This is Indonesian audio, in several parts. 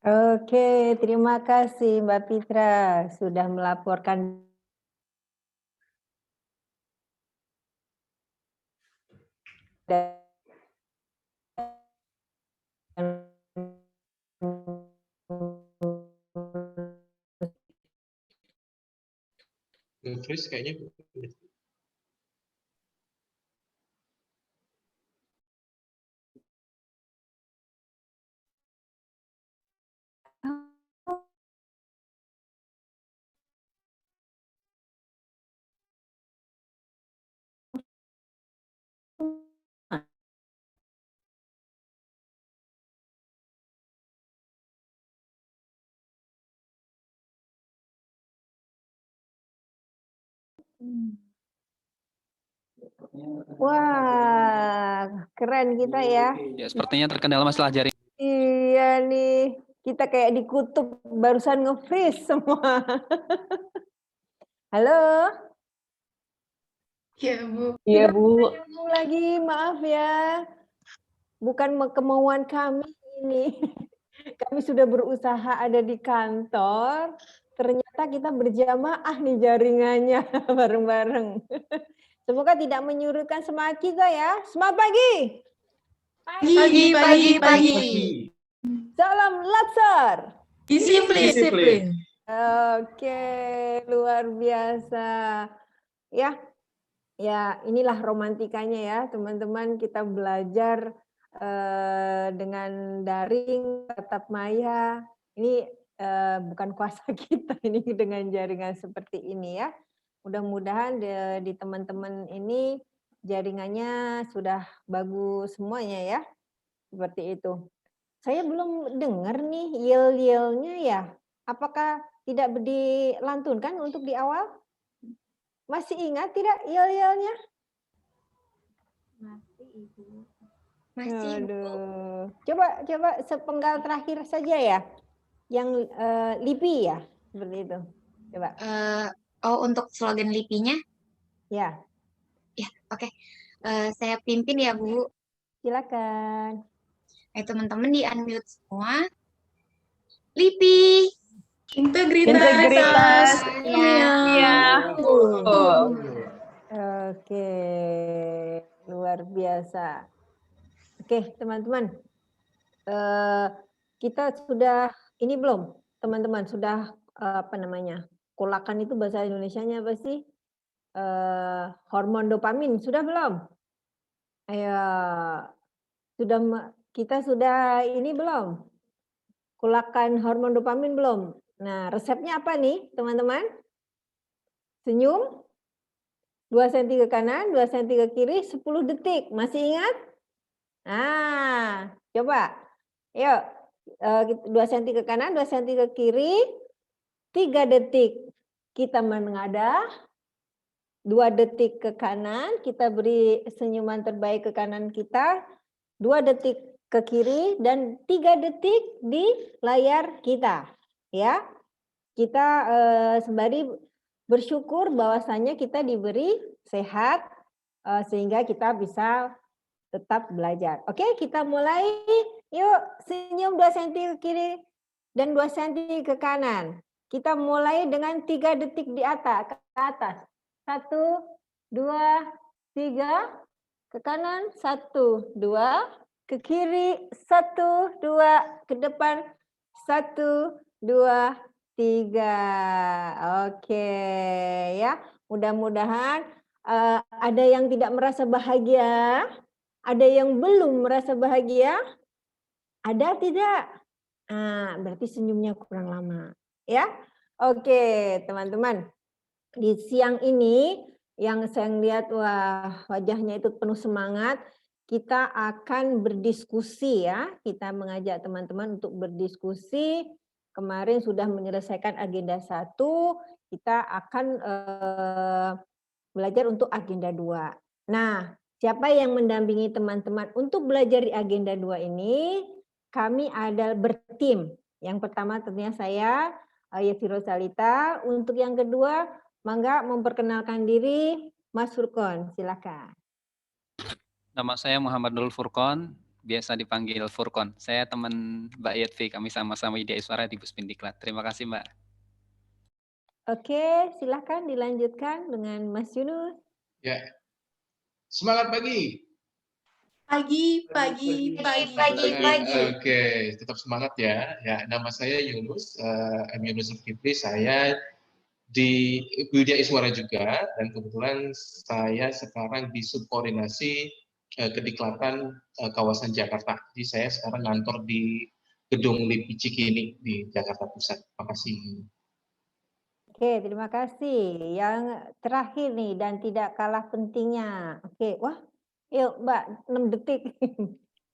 Oke, terima kasih Mbak Fitra sudah melaporkan. Chris kayaknya Wah, keren kita ya. Ya, sepertinya terkendala masalah jaring. Iya nih, kita kayak di kutub barusan nge-freeze semua. Halo? Iya, Bu. Iya, Bu. Lagi, maaf ya. Bukan kemauan kami ini. Kami sudah berusaha ada di kantor, ternyata kita berjamaah nih jaringannya bareng-bareng. Semoga tidak menyurutkan semangat kita ya. Semangat pagi. Pagi. Salam Latsar. Disiplin. Oke, luar biasa. Ya, inilah romantikanya ya, teman-teman. Kita belajar dengan daring, tatap maya. Ini bukan kuasa kita ini dengan jaringan seperti ini ya. Mudah-mudahan di teman-teman ini jaringannya sudah bagus semuanya ya. Seperti itu. Saya belum dengar nih yel-yelnya ya. Apakah tidak dilantunkan untuk di awal? Masih ingat tidak yel-yelnya? Masih, Ibu. Masih, Bu. Aduh. Coba sepenggal terakhir saja ya. Yang LIPI ya, seperti itu. Coba. Untuk slogan LIPI-nya? Ya. Ya, oke. Saya pimpin ya, Bu. Silakan. Teman-teman di-unmute semua. LIPI. Integritas. Ya. Oke. Luar biasa. Oke, teman-teman. Kita sudah ini belum? Teman-teman sudah kolakan itu bahasa Indonesianya apa sih? Hormon dopamin sudah belum? Ayo, kita sudah ini belum? Kolakan hormon dopamin belum? Nah, resepnya apa nih, teman-teman? Senyum, 2 cm ke kanan, 2 cm ke kiri, 10 detik. Masih ingat? Nah, coba. Yuk, 2 cm ke kanan, 2 cm ke kiri, 3 detik. Kita menengadah, 2 detik ke kanan, kita beri senyuman terbaik ke kanan kita, 2 detik ke kiri, dan 3 detik di layar kita. Ya, kita sembari bersyukur bahwasanya kita diberi sehat, sehingga kita bisa tetap belajar. Oke, kita mulai. Yuk, senyum 2 cm ke kiri dan 2 cm ke kanan. Kita mulai dengan 3 detik di atas, ke atas. 1, 2, 3, ke kanan, 1, 2, ke kiri, 1, 2, ke depan, 1, 2, 3. Oke ya, mudah-mudahan ada yang tidak merasa bahagia, ada yang belum merasa bahagia, ada tidak? Nah, berarti senyumnya kurang lama ya. Oke, teman-teman. Di siang ini yang saya lihat wah wajahnya itu penuh semangat, kita akan berdiskusi ya. Kita mengajak teman-teman untuk berdiskusi. Kemarin sudah menyelesaikan agenda 1, kita akan belajar untuk agenda 2. Nah, siapa yang mendampingi teman-teman untuk belajar di agenda 2 ini? Kami ada bertim. Yang pertama tentunya saya, Yesi Rosalita. Untuk yang kedua, mangga memperkenalkan diri Mas Furkon, silakan. Nama saya Muhammad Nurul Furkon. biasa dipanggil Furkon. Saya teman Mbak Yetvi, kami sama-sama IDA Iswara di Puspindiklat. Terima kasih Mbak. Oke, silahkan dilanjutkan dengan Mas Yunus. Ya, semangat pagi. Pagi. Oke, tetap semangat ya. Ya, nama saya Yunus, M. Yunus Zulkifli. Saya di Widya Iswara juga, dan kebetulan saya sekarang di subkoordinasi Kediklatan kawasan Jakarta. Jadi saya sekarang ngantor di Gedung LIPI Cikini di Jakarta Pusat. Terima kasih. Oke, terima kasih. Yang terakhir nih dan tidak kalah pentingnya. Oke, wah, yuk Mbak, 6 detik.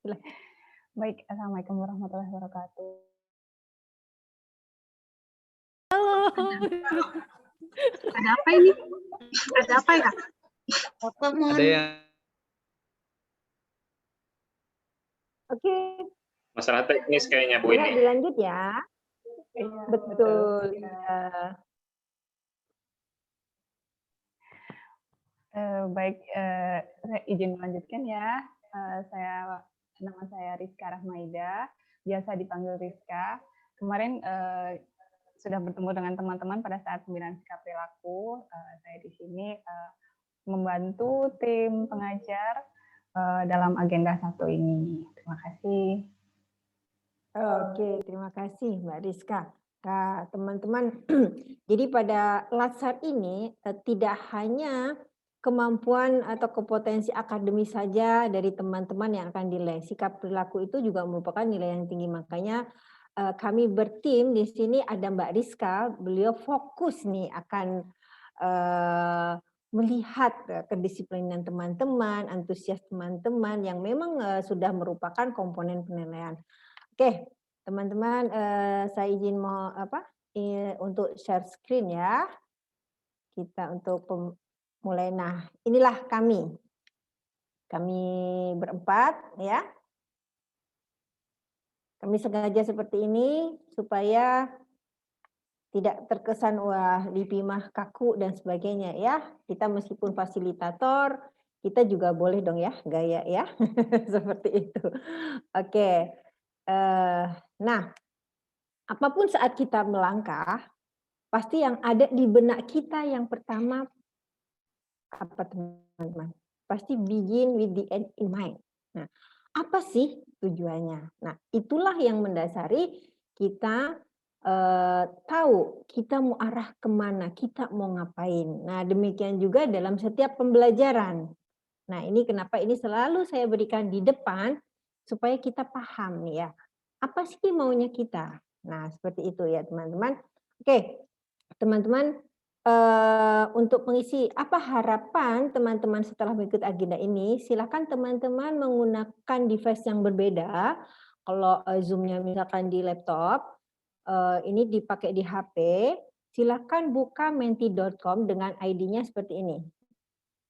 Silahkan. Baik, Assalamualaikum warahmatullahi wabarakatuh. Ada apa ini? Ada apa ya? Bapak mohon Ada yang Oke, Masalah teknis kayaknya Bu ya, ini. dilanjut ya. Betul. Ya. Baik, saya izin melanjutkan ya. Nama saya Rizka Rahmaida, biasa dipanggil Rizka. Kemarin sudah bertemu dengan teman-teman pada saat pembinaan sikap perilaku. Saya di sini membantu tim pengajar dalam agenda 1 ini. Terima kasih. Oke, terima kasih Mbak Rizka. Nah, teman-teman, jadi pada latsar ini tidak hanya kemampuan atau kompetensi akademis saja dari teman-teman yang akan dinilai. Sikap perilaku itu juga merupakan nilai yang tinggi. Makanya kami bertim di sini ada Mbak Rizka, beliau fokus nih akan melihat kedisiplinan teman-teman, antusias teman-teman yang memang sudah merupakan komponen penilaian. Oke, teman-teman, saya izin mau untuk share screen ya. Kita untuk mulai. Nah, inilah kami. Kami berempat ya. Kami sengaja seperti ini supaya tidak terkesan wah LIPI mah kaku dan sebagainya ya. Kita meskipun fasilitator, kita juga boleh dong ya gaya ya. Seperti itu. Oke. Nah, apapun saat kita melangkah, pasti yang ada di benak kita yang pertama apa teman-teman? Pasti begin with the end in mind. Nah, apa sih tujuannya? Nah, itulah yang mendasari kita tahu kita mau arah kemana, kita mau ngapain. Nah, demikian juga dalam setiap pembelajaran. Nah, ini kenapa ini selalu saya berikan di depan supaya kita paham nih ya. Apa sih maunya kita? Nah, seperti itu ya teman-teman. Oke, teman-teman, untuk mengisi apa harapan teman-teman setelah mengikuti agenda ini, silakan teman-teman menggunakan device yang berbeda. Kalau Zoom-nya misalkan di laptop, ini dipakai di HP, silakan buka menti.com dengan ID-nya seperti ini.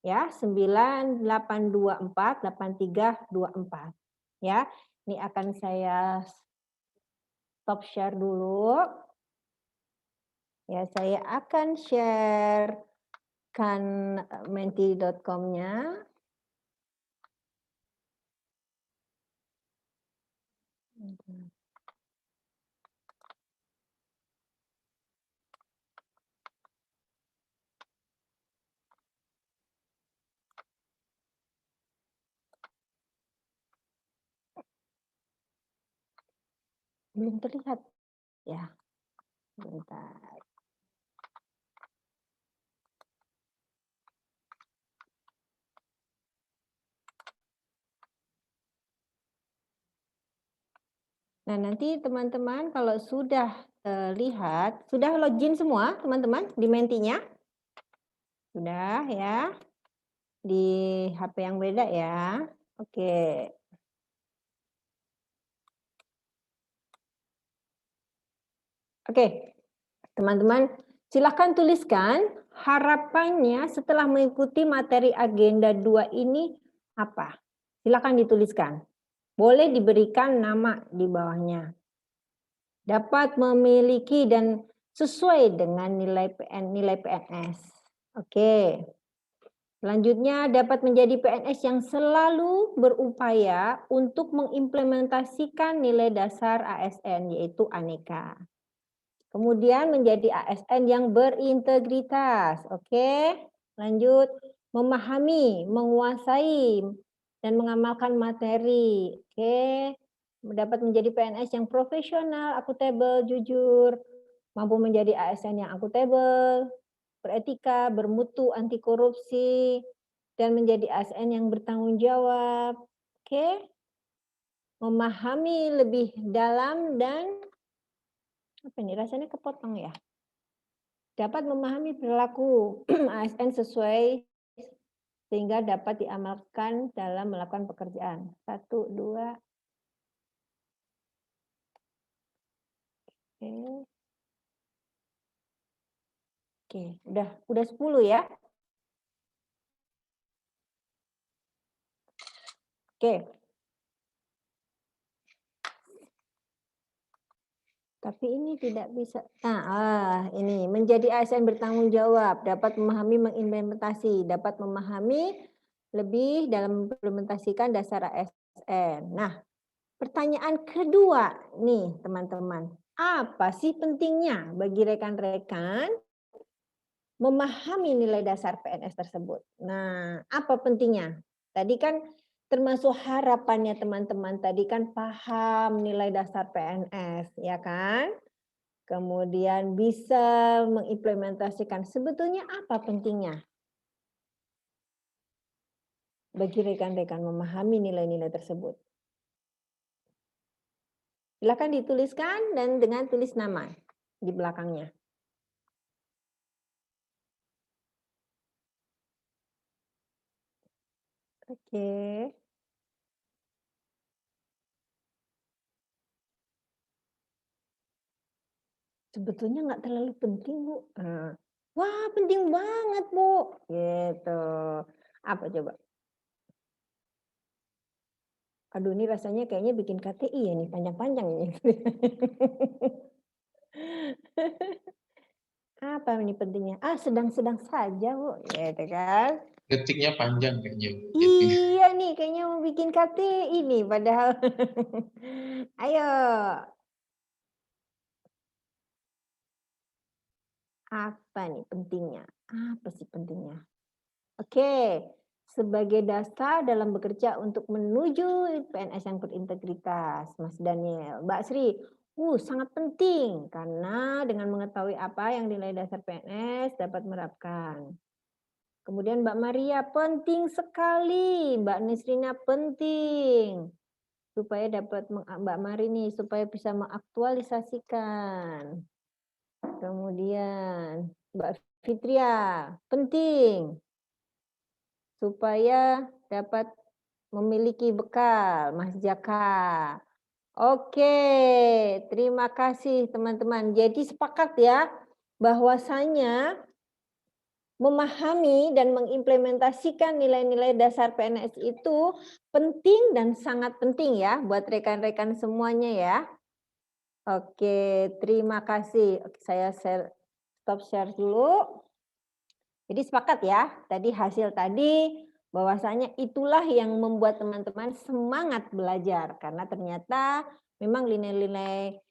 Ya, 98248324. Ya, ini akan saya stop share dulu. Ya, saya akan sharekan menti.com-nya. Belum terlihat ya. Bentar. Nah, nanti teman-teman kalau sudah lihat, sudah login semua teman-teman di Mentinya? Sudah ya? Di HP yang beda ya? Oke. Oke, teman-teman silahkan tuliskan harapannya setelah mengikuti materi agenda 2 ini apa? Silahkan dituliskan. Boleh diberikan nama di bawahnya. Dapat memiliki dan sesuai dengan nilai PNS. Oke. Selanjutnya dapat menjadi PNS yang selalu berupaya untuk mengimplementasikan nilai dasar ASN yaitu aneka. Kemudian menjadi ASN yang berintegritas. Oke, lanjut. Memahami, menguasai, dan mengamalkan materi. Oke, dapat menjadi PNS yang profesional, akuntabel, jujur, mampu menjadi ASN yang akuntabel, beretika, bermutu, anti korupsi, dan menjadi ASN yang bertanggung jawab. Oke, memahami lebih dalam dan apa ini rasanya kepotong ya. Dapat memahami perilaku ASN sesuai sehingga dapat diamalkan dalam melakukan pekerjaan. 1, 2. Oke, udah 10 ya. Oke. Tapi ini tidak bisa. Nah, ini menjadi ASN bertanggung jawab, dapat memahami, mengimplementasi, dapat memahami lebih dalam mengimplementasikan dasar ASN. Nah, pertanyaan kedua nih teman-teman, apa sih pentingnya bagi rekan-rekan memahami nilai dasar PNS tersebut? Nah, apa pentingnya? Tadi kan termasuk harapannya teman-teman tadi kan paham nilai dasar PNS, ya kan? Kemudian bisa mengimplementasikan. Sebetulnya apa pentingnya bagi rekan-rekan memahami nilai-nilai tersebut? Silakan dituliskan dan dengan tulis nama di belakangnya. Oke. Sebetulnya nggak terlalu penting, Bu. Wah, penting banget, Bu. Gitu. Apa coba? Aduh, ini rasanya kayaknya bikin KTI ya nih, panjang-panjang ini. Apa ini pentingnya? Sedang-sedang saja, Bu. Gitu kan. Detiknya panjang kayaknya. Iya nih, kayaknya mau bikin KTI nih, padahal. Ayo. Apa nih pentingnya? Apa sih pentingnya? Oke, sebagai dasar dalam bekerja untuk menuju PNS yang berintegritas, Mas Daniel. Mbak Sri, sangat penting karena dengan mengetahui apa yang nilai dasar PNS dapat menerapkan. Kemudian Mbak Maria, penting sekali. Mbak Nisrina, penting. Supaya dapat, Mbak Mari nih, supaya bisa mengaktualisasikan. Kemudian Mbak Fitria, penting supaya dapat memiliki bekal, Mas Jaka. Oke, terima kasih teman-teman. Jadi sepakat ya bahwasanya memahami dan mengimplementasikan nilai-nilai dasar PNS itu penting dan sangat penting ya buat rekan-rekan semuanya ya. Oke, terima kasih. Oke, saya stop share dulu. Jadi sepakat ya, tadi hasil tadi bahwasanya itulah yang membuat teman-teman semangat belajar karena ternyata memang nilai-nilai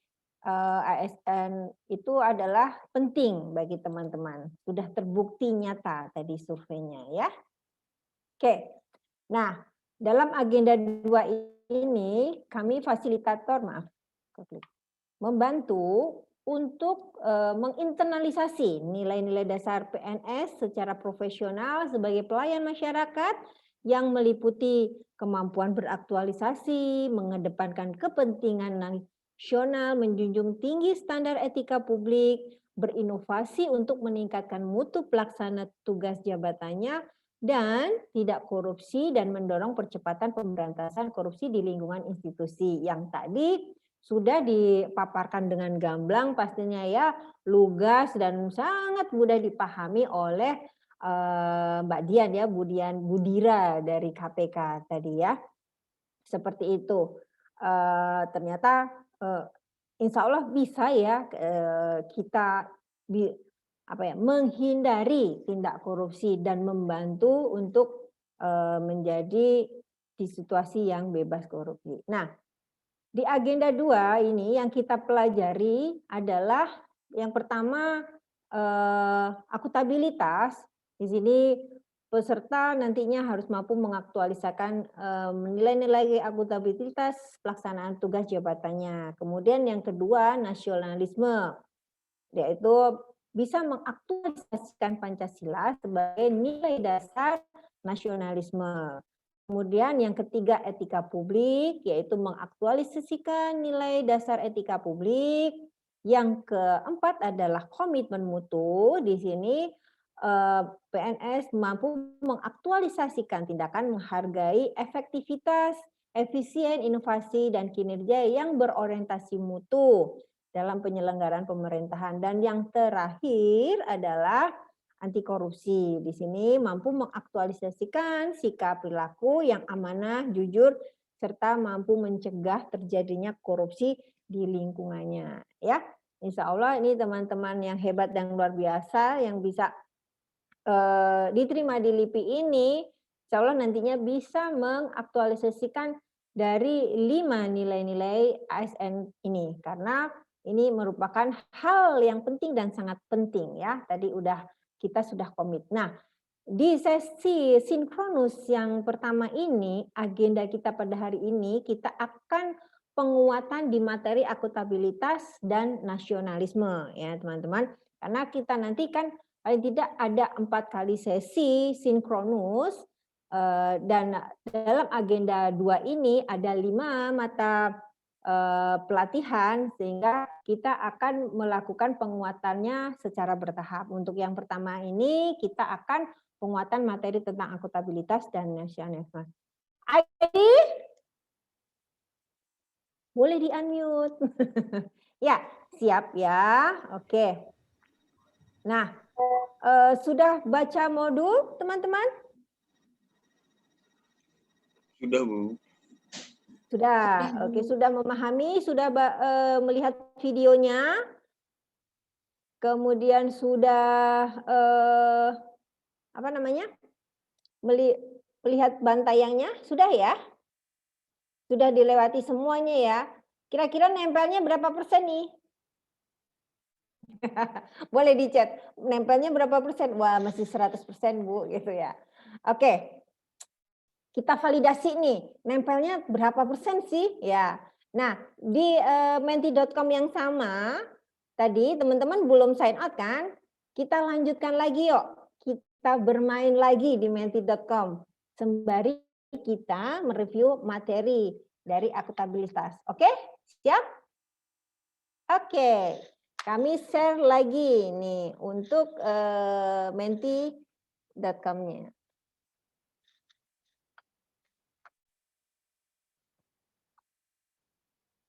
ASN itu adalah penting bagi teman-teman. Sudah terbukti nyata tadi surveinya ya. Oke. Nah, dalam agenda 2 ini kami fasilitator, membantu untuk menginternalisasi nilai-nilai dasar PNS secara profesional sebagai pelayan masyarakat yang meliputi kemampuan beraktualisasi, mengedepankan kepentingan nasional, menjunjung tinggi standar etika publik, berinovasi untuk meningkatkan mutu pelaksana tugas jabatannya, dan tidak korupsi dan mendorong percepatan pemberantasan korupsi di lingkungan institusi yang tadi sudah dipaparkan dengan gamblang pastinya ya, lugas dan sangat mudah dipahami oleh Mbak Dian ya, Budira dari KPK tadi ya. Seperti itu. Ternyata insya Allah bisa ya kita menghindari tindak korupsi dan membantu untuk menjadi di situasi yang bebas korupsi. Nah, di agenda 2 ini yang kita pelajari adalah yang pertama akuntabilitas. Di sini peserta nantinya harus mampu mengaktualisasikan nilai-nilai akuntabilitas pelaksanaan tugas jabatannya. Kemudian yang kedua nasionalisme, yaitu bisa mengaktualisasikan Pancasila sebagai nilai dasar nasionalisme. Kemudian yang ketiga etika publik, yaitu mengaktualisasikan nilai dasar etika publik. Yang keempat adalah komitmen mutu. Di sini PNS mampu mengaktualisasikan tindakan menghargai efektivitas, efisien, inovasi, dan kinerja yang berorientasi mutu dalam penyelenggaraan pemerintahan. Dan yang terakhir adalah anti korupsi. Di sini mampu mengaktualisasikan sikap perilaku yang amanah, jujur, serta mampu mencegah terjadinya korupsi di lingkungannya. Ya, insya Allah ini teman-teman yang hebat dan luar biasa yang bisa diterima di LIPI ini, insya Allah nantinya bisa mengaktualisasikan dari 5 nilai-nilai ASN ini, karena ini merupakan hal yang penting dan sangat penting ya. Tadi kita sudah komit. Nah, di sesi sinkronus yang pertama ini, agenda kita pada hari ini, kita akan penguatan di materi akuntabilitas dan nasionalisme ya teman-teman. Karena kita nanti kan paling tidak ada 4 kali sesi sinkronus dan dalam agenda 2 ini ada 5 mata pelatihan sehingga kita akan melakukan penguatannya secara bertahap. Untuk yang pertama ini kita akan penguatan materi tentang akuntabilitas dan nasionalisme. Aidi, boleh di-unmute. Ya, siap ya. Oke. Nah, sudah baca modul teman-teman? Sudah, Bu. Sudah, oke, sudah memahami, sudah melihat videonya, kemudian sudah melihat bantayangnya, sudah ya? Sudah dilewati semuanya ya? Kira-kira nempelnya berapa persen nih? Boleh di chat, nempelnya berapa persen? Wah, masih 100% Bu, gitu ya. Oke. Kita validasi nih, nempelnya berapa persen sih? Ya. Nah, di menti.com yang sama, tadi teman-teman belum sign out kan? Kita lanjutkan lagi yuk. Kita bermain lagi di menti.com. Sembari kita mereview materi dari akuntabilitas. Oke? Siap? Oke. Kami share lagi nih untuk menti.com-nya.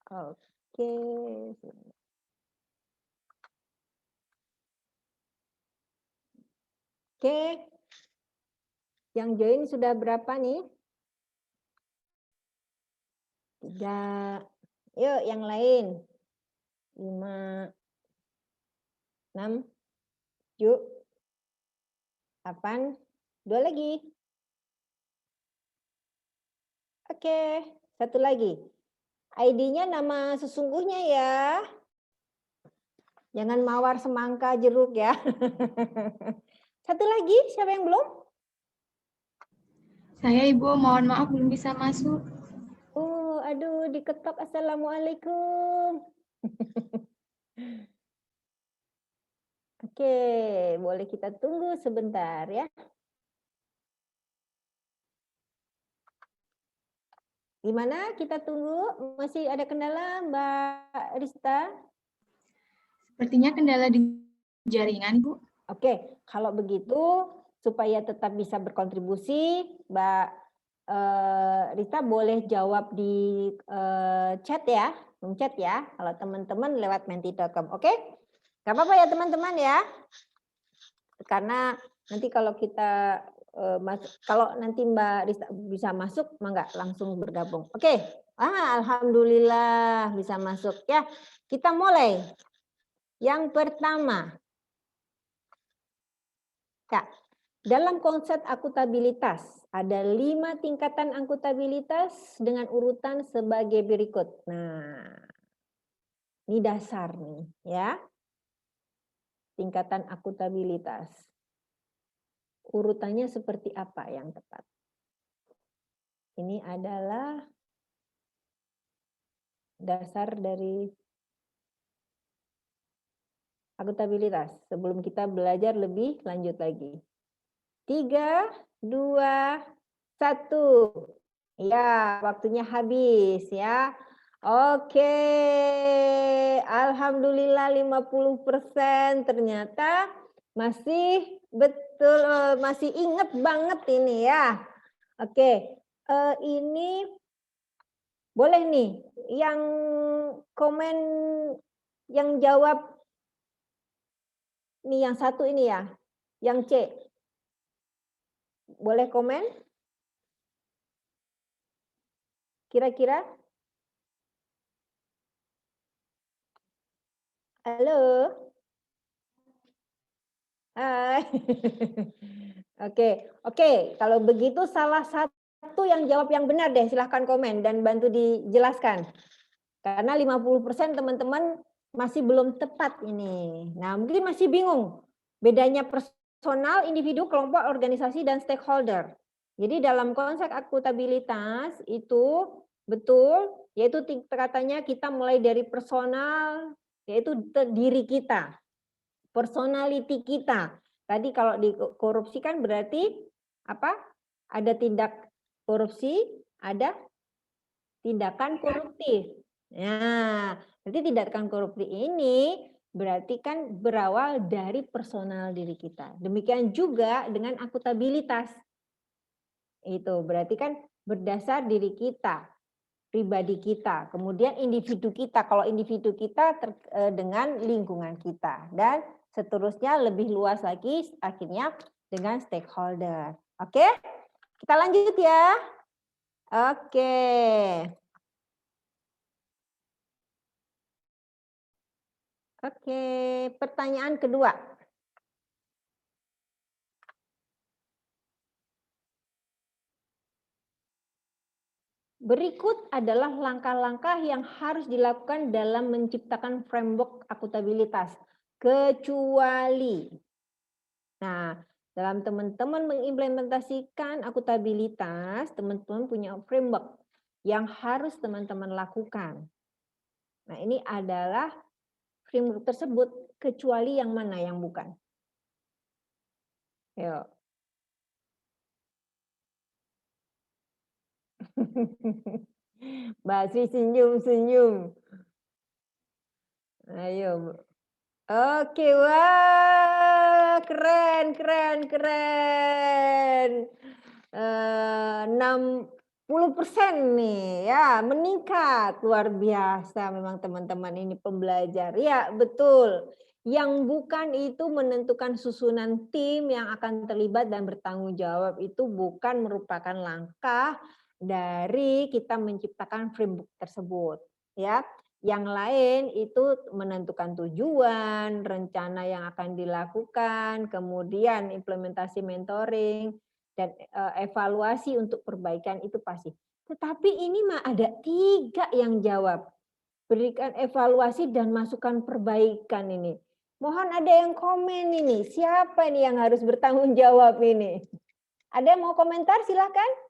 Oke. Oke. Yang join sudah berapa nih? 3. Yuk yang lain. 5. 6. 7. 8. 2 lagi. Oke. 1 lagi. ID-nya nama sesungguhnya ya. Jangan mawar semangka jeruk ya. 1 lagi, siapa yang belum? Saya Ibu, mohon maaf belum bisa masuk. Oh, aduh, diketok. Assalamualaikum. Oke, boleh kita tunggu sebentar ya. Gimana kita tunggu? Masih ada kendala Mbak Rista? Sepertinya kendala di jaringan, Bu. Oke, kalau begitu supaya tetap bisa berkontribusi, Mbak Rita boleh jawab di chat ya, chat ya, kalau teman-teman lewat menti.com. Oke? Gak apa-apa ya teman-teman ya. Karena nanti kalau kita kalau nanti Mbak Rita bisa masuk, enggak langsung bergabung. Oke. Alhamdulillah bisa masuk ya. Kita mulai. Yang pertama, Ya, dalam konsep akutabilitas ada 5 tingkatan akutabilitas dengan urutan sebagai berikut. Nah, ini dasar nih ya. Tingkatan akutabilitas. Urutannya seperti apa yang tepat? Ini adalah dasar dari akutabilitas. Sebelum kita belajar lebih lanjut lagi. 3, 2, 1. Ya, waktunya habis ya. Oke, alhamdulillah 50% ternyata masih betul, masih inget banget ini ya. Oke, ini boleh nih yang komen, yang jawab nih yang satu ini ya, yang C. Boleh komen? Kira-kira? Halo? Hai. Oke. Kalau begitu salah satu yang jawab yang benar deh, silahkan komen dan bantu dijelaskan. Karena 50% teman-teman masih belum tepat ini. Nah, mungkin masih bingung bedanya personal, individu, kelompok, organisasi, dan stakeholder. Jadi dalam konsep akutabilitas itu betul, yaitu katanya kita mulai dari personal, yaitu diri kita, personality kita. Tadi kalau di korupsi kan berarti apa? Ada tindak korupsi, ada tindakan koruptif. Nah, berarti tindakan koruptif ini berarti kan berawal dari personal diri kita. Demikian juga dengan akutabilitas. Itu berarti kan berdasar diri kita, pribadi kita, kemudian individu kita. Kalau individu kita dengan lingkungan kita, dan seterusnya lebih luas lagi akhirnya dengan stakeholder. Oke, kita lanjut ya. Oke. Oke, pertanyaan kedua. Berikut adalah langkah-langkah yang harus dilakukan dalam menciptakan framework akutabilitas, kecuali. Nah, dalam teman-teman mengimplementasikan akutabilitas, teman-teman punya framework yang harus teman-teman lakukan. Nah, ini adalah framework tersebut, kecuali yang mana yang bukan? Yuk. Mbak Sri senyum-senyum. Ayo. Oke, wah, keren. 60% nih ya, meningkat luar biasa memang teman-teman ini pembelajar. Ya, betul. Yang bukan itu menentukan susunan tim yang akan terlibat dan bertanggung jawab, itu bukan merupakan langkah dari kita menciptakan framework tersebut, ya. Yang lain itu menentukan tujuan, rencana yang akan dilakukan, kemudian implementasi mentoring, dan evaluasi untuk perbaikan itu pasti. Tetapi ini mah ada 3 yang jawab. Berikan evaluasi dan masukan perbaikan ini. Mohon ada yang komen ini. Siapa ini yang harus bertanggung jawab ini? Ada yang mau komentar? Silahkan.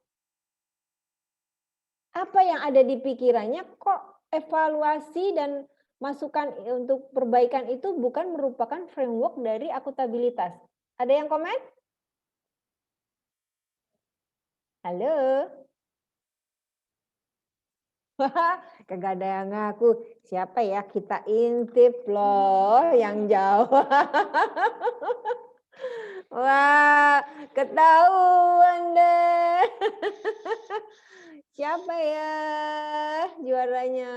Apa yang ada di pikirannya, kok evaluasi dan masukan untuk perbaikan itu bukan merupakan framework dari akutabilitas? Ada yang komen? Halo? Wah, kagak ada yang ngaku. Siapa ya? Kita intip loh yang jawab. Wah, ketahuan deh. Siapa ya juaranya?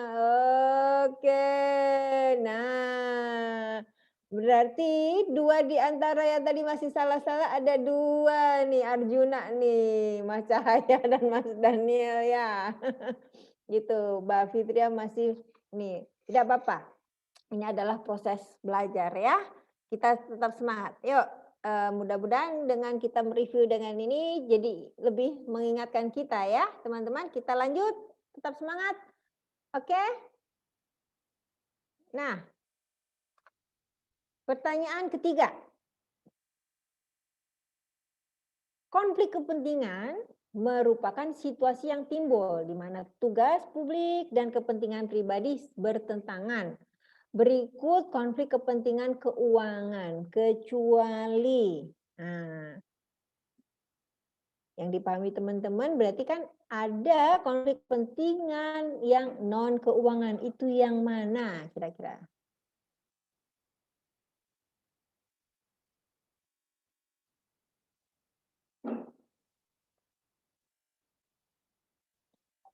Oke. Nah, berarti 2 di antara yang tadi masih salah-salah, ada 2 nih, Arjuna nih, Mas Cahaya dan Mas Daniel ya. Gitu, Mbak Fitria masih nih, tidak apa-apa. Ini adalah proses belajar ya. Kita tetap semangat. Yuk, mudah-mudahan dengan kita mereview dengan ini jadi lebih mengingatkan kita ya, teman-teman. Kita lanjut, tetap semangat. Oke? Nah, pertanyaan ketiga. Konflik kepentingan merupakan situasi yang timbul di mana tugas publik dan kepentingan pribadi bertentangan. Berikut konflik kepentingan keuangan, kecuali. Nah, yang dipahami teman-teman berarti kan ada konflik kepentingan yang non keuangan. Itu yang mana kira-kira?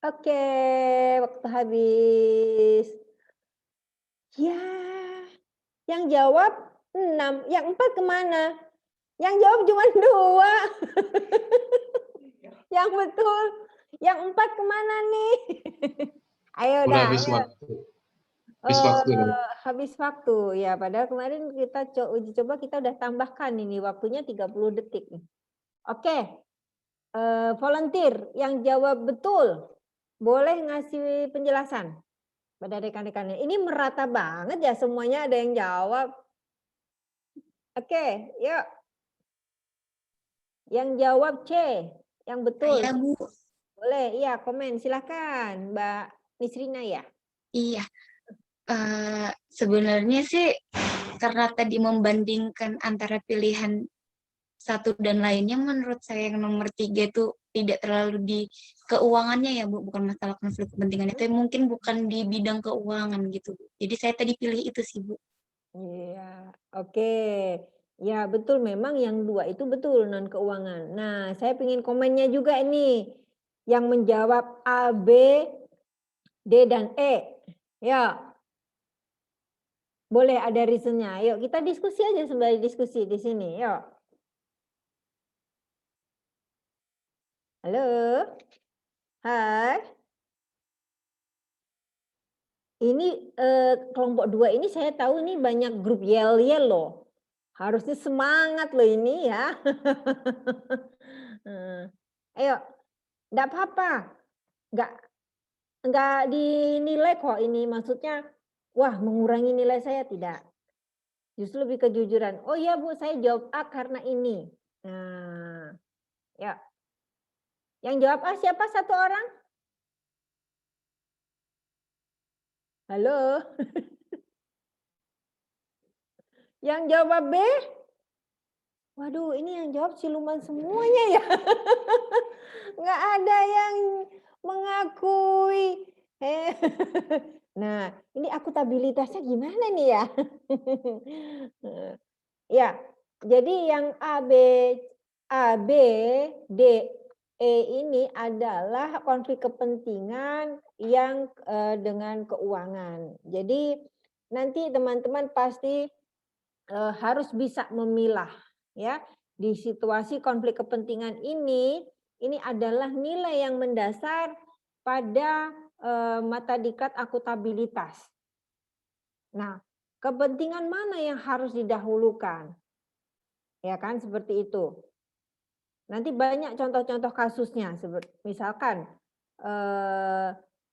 Oke, waktu habis. Ya, yang jawab 6, yang 4 kemana? Yang jawab cuma 2. Yang betul, yang 4 kemana nih? Ayo Udah dah. habis Ayo. waktu. Habis waktu. Habis waktu. Ya, padahal kemarin kita uji coba kita udah tambahkan ini waktunya 30 detik. Oke. Volunteer yang jawab betul boleh ngasih penjelasan pada rekan-rekannya. Ini merata banget ya, semuanya ada yang jawab. Oke, yuk. Yang jawab C, yang betul. Saya, Bu. Boleh, iya komen. Silakan, Mbak Nisrina ya. Iya. Sebenarnya sih karena tadi membandingkan antara pilihan satu dan lainnya, menurut saya yang nomor 3 itu tidak terlalu di keuangannya ya Bu, bukan masalah konflik kepentingan itu, mungkin bukan di bidang keuangan gitu Bu. Jadi saya tadi pilih itu sih Bu. Iya, oke. Ya betul, memang yang 2 itu betul non keuangan. Nah, saya ingin komennya juga ini. Yang menjawab A, B, D, dan E. Ya. Boleh ada reasonnya. Yuk kita diskusi aja sembari diskusi di sini. Yuk. Halo. Hai. Ini kelompok 2 ini saya tahu ini banyak grup yel-yel loh. Harusnya semangat loh ini ya. Ayo, enggak apa-apa. Enggak dinilai kok ini, maksudnya wah mengurangi nilai saya, tidak. Justru lebih kejujuran. Oh iya Bu, saya jawab A karena ini. Nah, ya. Yang jawab A siapa satu orang? Halo. Yang jawab B? Waduh, ini yang jawab siluman semuanya ya. Nggak ada yang mengakui. Nah, ini akutabilitasnya gimana nih ya? Ya, jadi yang A, B, D, E ini adalah konflik kepentingan yang dengan keuangan. Jadi nanti teman-teman pasti harus bisa memilah ya. Di situasi konflik kepentingan ini adalah nilai yang mendasar pada mata diklat akutabilitas. Nah, kepentingan mana yang harus didahulukan? Ya kan, seperti itu. Nanti banyak contoh-contoh kasusnya, misalkan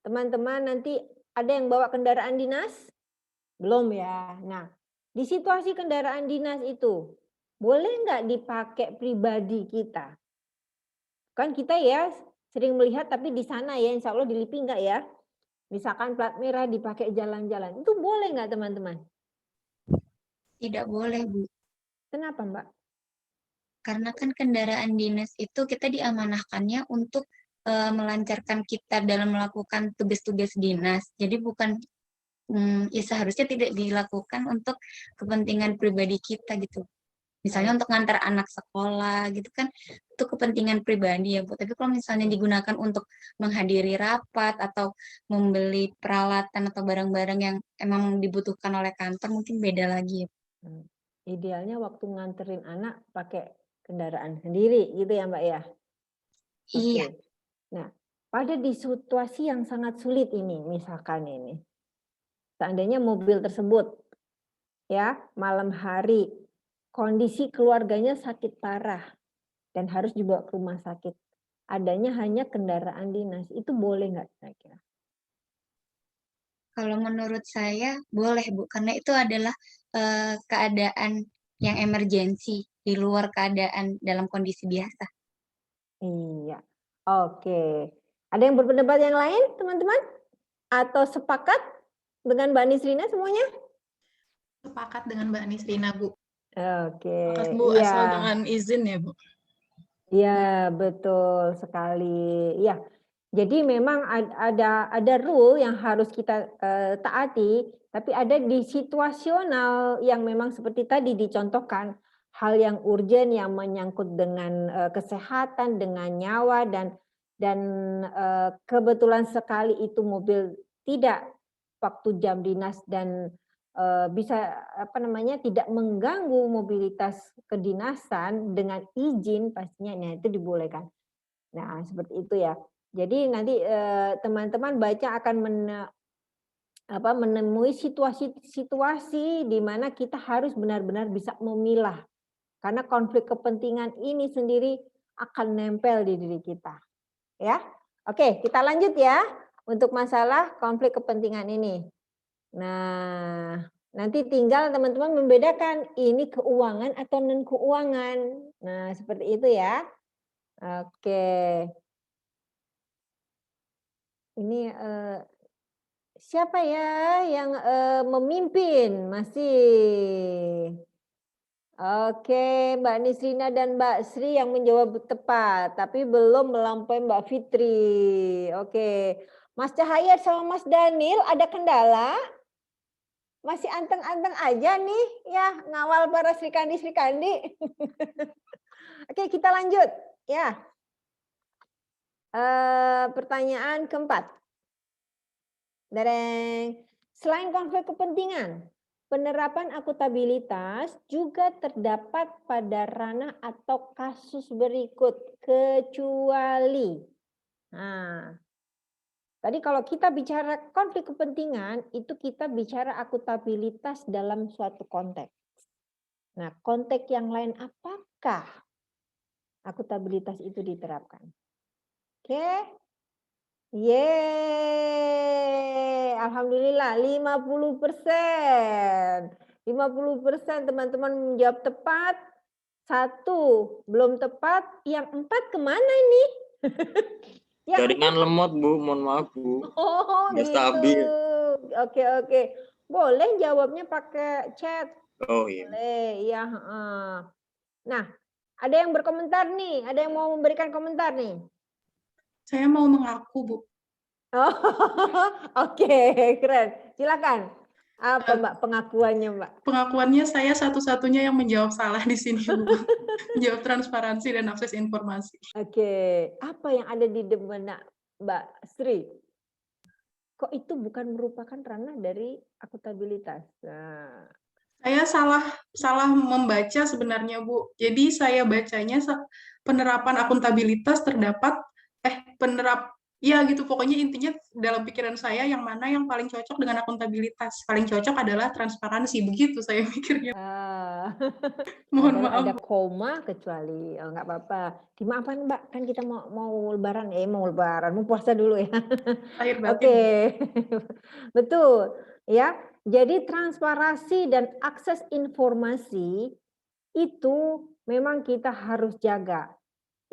teman-teman nanti ada yang bawa kendaraan dinas? Belum ya. Nah, di situasi kendaraan dinas itu, boleh nggak dipakai pribadi kita? Kan kita ya sering melihat, tapi di sana ya insya Allah di LIPI nggak ya? Misalkan plat merah dipakai jalan-jalan, itu boleh nggak teman-teman? Tidak boleh Bu. Kenapa Mbak? Karena kan kendaraan dinas itu kita diamanahkannya untuk melancarkan kita dalam melakukan tugas-tugas dinas. Jadi bukan ya seharusnya tidak dilakukan untuk kepentingan pribadi kita gitu. Misalnya untuk ngantar anak sekolah gitu kan, itu kepentingan pribadi ya Bu. Tapi kalau misalnya digunakan untuk menghadiri rapat atau membeli peralatan atau barang-barang yang emang dibutuhkan oleh kantor, mungkin beda lagi ya. Idealnya waktu nganterin anak pakai kendaraan sendiri gitu ya Mbak ya? Iya. Oke. Nah, pada di situasi yang sangat sulit ini, misalkan ini, seandainya mobil tersebut ya malam hari kondisi keluarganya sakit parah dan harus dibawa ke rumah sakit. Adanya hanya kendaraan dinas. Itu boleh nggak kira-kira? Kalau menurut saya boleh Bu, karena itu adalah keadaan yang emergensi di luar keadaan dalam kondisi biasa. Iya. Oke. Ada yang berpendapat yang lain, teman-teman? Atau sepakat dengan Mbak Nisrina semuanya? Sepakat dengan Mbak Nisrina, Bu. Oke. Sepakat, Bu, Iya. asal dengan izin ya, Bu. Ya, betul sekali. Ya, jadi memang ada rule yang harus kita taati, tapi ada di situasional yang memang seperti tadi dicontohkan, hal yang urgent yang menyangkut dengan kesehatan, dengan nyawa dan kebetulan sekali itu mobil tidak waktu jam dinas dan bisa tidak mengganggu mobilitas kedinasan dengan izin pastinya, nah itu dibolehkan. Nah seperti itu ya. Jadi nanti teman-teman baca akan menemui situasi-situasi di mana kita harus benar-benar bisa memilah, karena konflik kepentingan ini sendiri akan nempel di diri kita. Ya, oke kita lanjut ya untuk masalah konflik kepentingan ini. Nah, nanti tinggal teman-teman membedakan ini keuangan atau non keuangan. Nah, seperti itu ya. Oke. Ini siapa ya yang memimpin? Masih. Oke, Mbak Nisrina dan Mbak Sri yang menjawab tepat, tapi belum melampaui Mbak Fitri. Oke. Mas Cahaya sama Mas Daniel ada kendala? Masih anteng-anteng aja nih ya ngawal para Sri Kandi. Oke, kita lanjut ya. Pertanyaan keempat. Dereng. Selain konflik kepentingan, penerapan akuntabilitas juga terdapat pada ranah atau kasus berikut kecuali. Nah, tadi kalau kita bicara konflik kepentingan, itu kita bicara akuntabilitas dalam suatu konteks. Nah, konteks yang lain apakah akuntabilitas itu diterapkan? Oke. Yeay, alhamdulillah 50%. 50% teman-teman menjawab tepat. 1 belum tepat, yang 4 kemana ini? Jaringan lemot, Bu. Mohon maaf, Bu. Oh, Nggak gitu. stabil. Oke. Boleh jawabnya pakai chat. Oh iya. Boleh, ya. Nah, ada yang berkomentar nih, ada yang mau memberikan komentar nih. Saya mau mengaku, Bu. Oh, oke, keren. Silakan. Apa Mbak pengakuannya, Mbak? Pengakuannya saya satu-satunya yang menjawab salah di sini, Bu. Menjawab transparansi dan akses informasi. Oke, apa yang ada di benak Mbak Sri? Kok itu bukan merupakan ranah dari akuntabilitas? Nah. Saya salah membaca sebenarnya, Bu. Jadi saya bacanya penerapan akuntabilitas terdapat ya gitu, pokoknya intinya dalam pikiran saya yang mana yang paling cocok dengan akuntabilitas. Paling cocok adalah transparansi, begitu saya mikirnya. Mohon maaf. Ada koma kecuali, nggak apa-apa. Dimaafkan Mbak, kan kita mau lebaran, mau puasa dulu ya. Oke, betul ya. Jadi transparansi dan akses informasi itu memang kita harus jaga,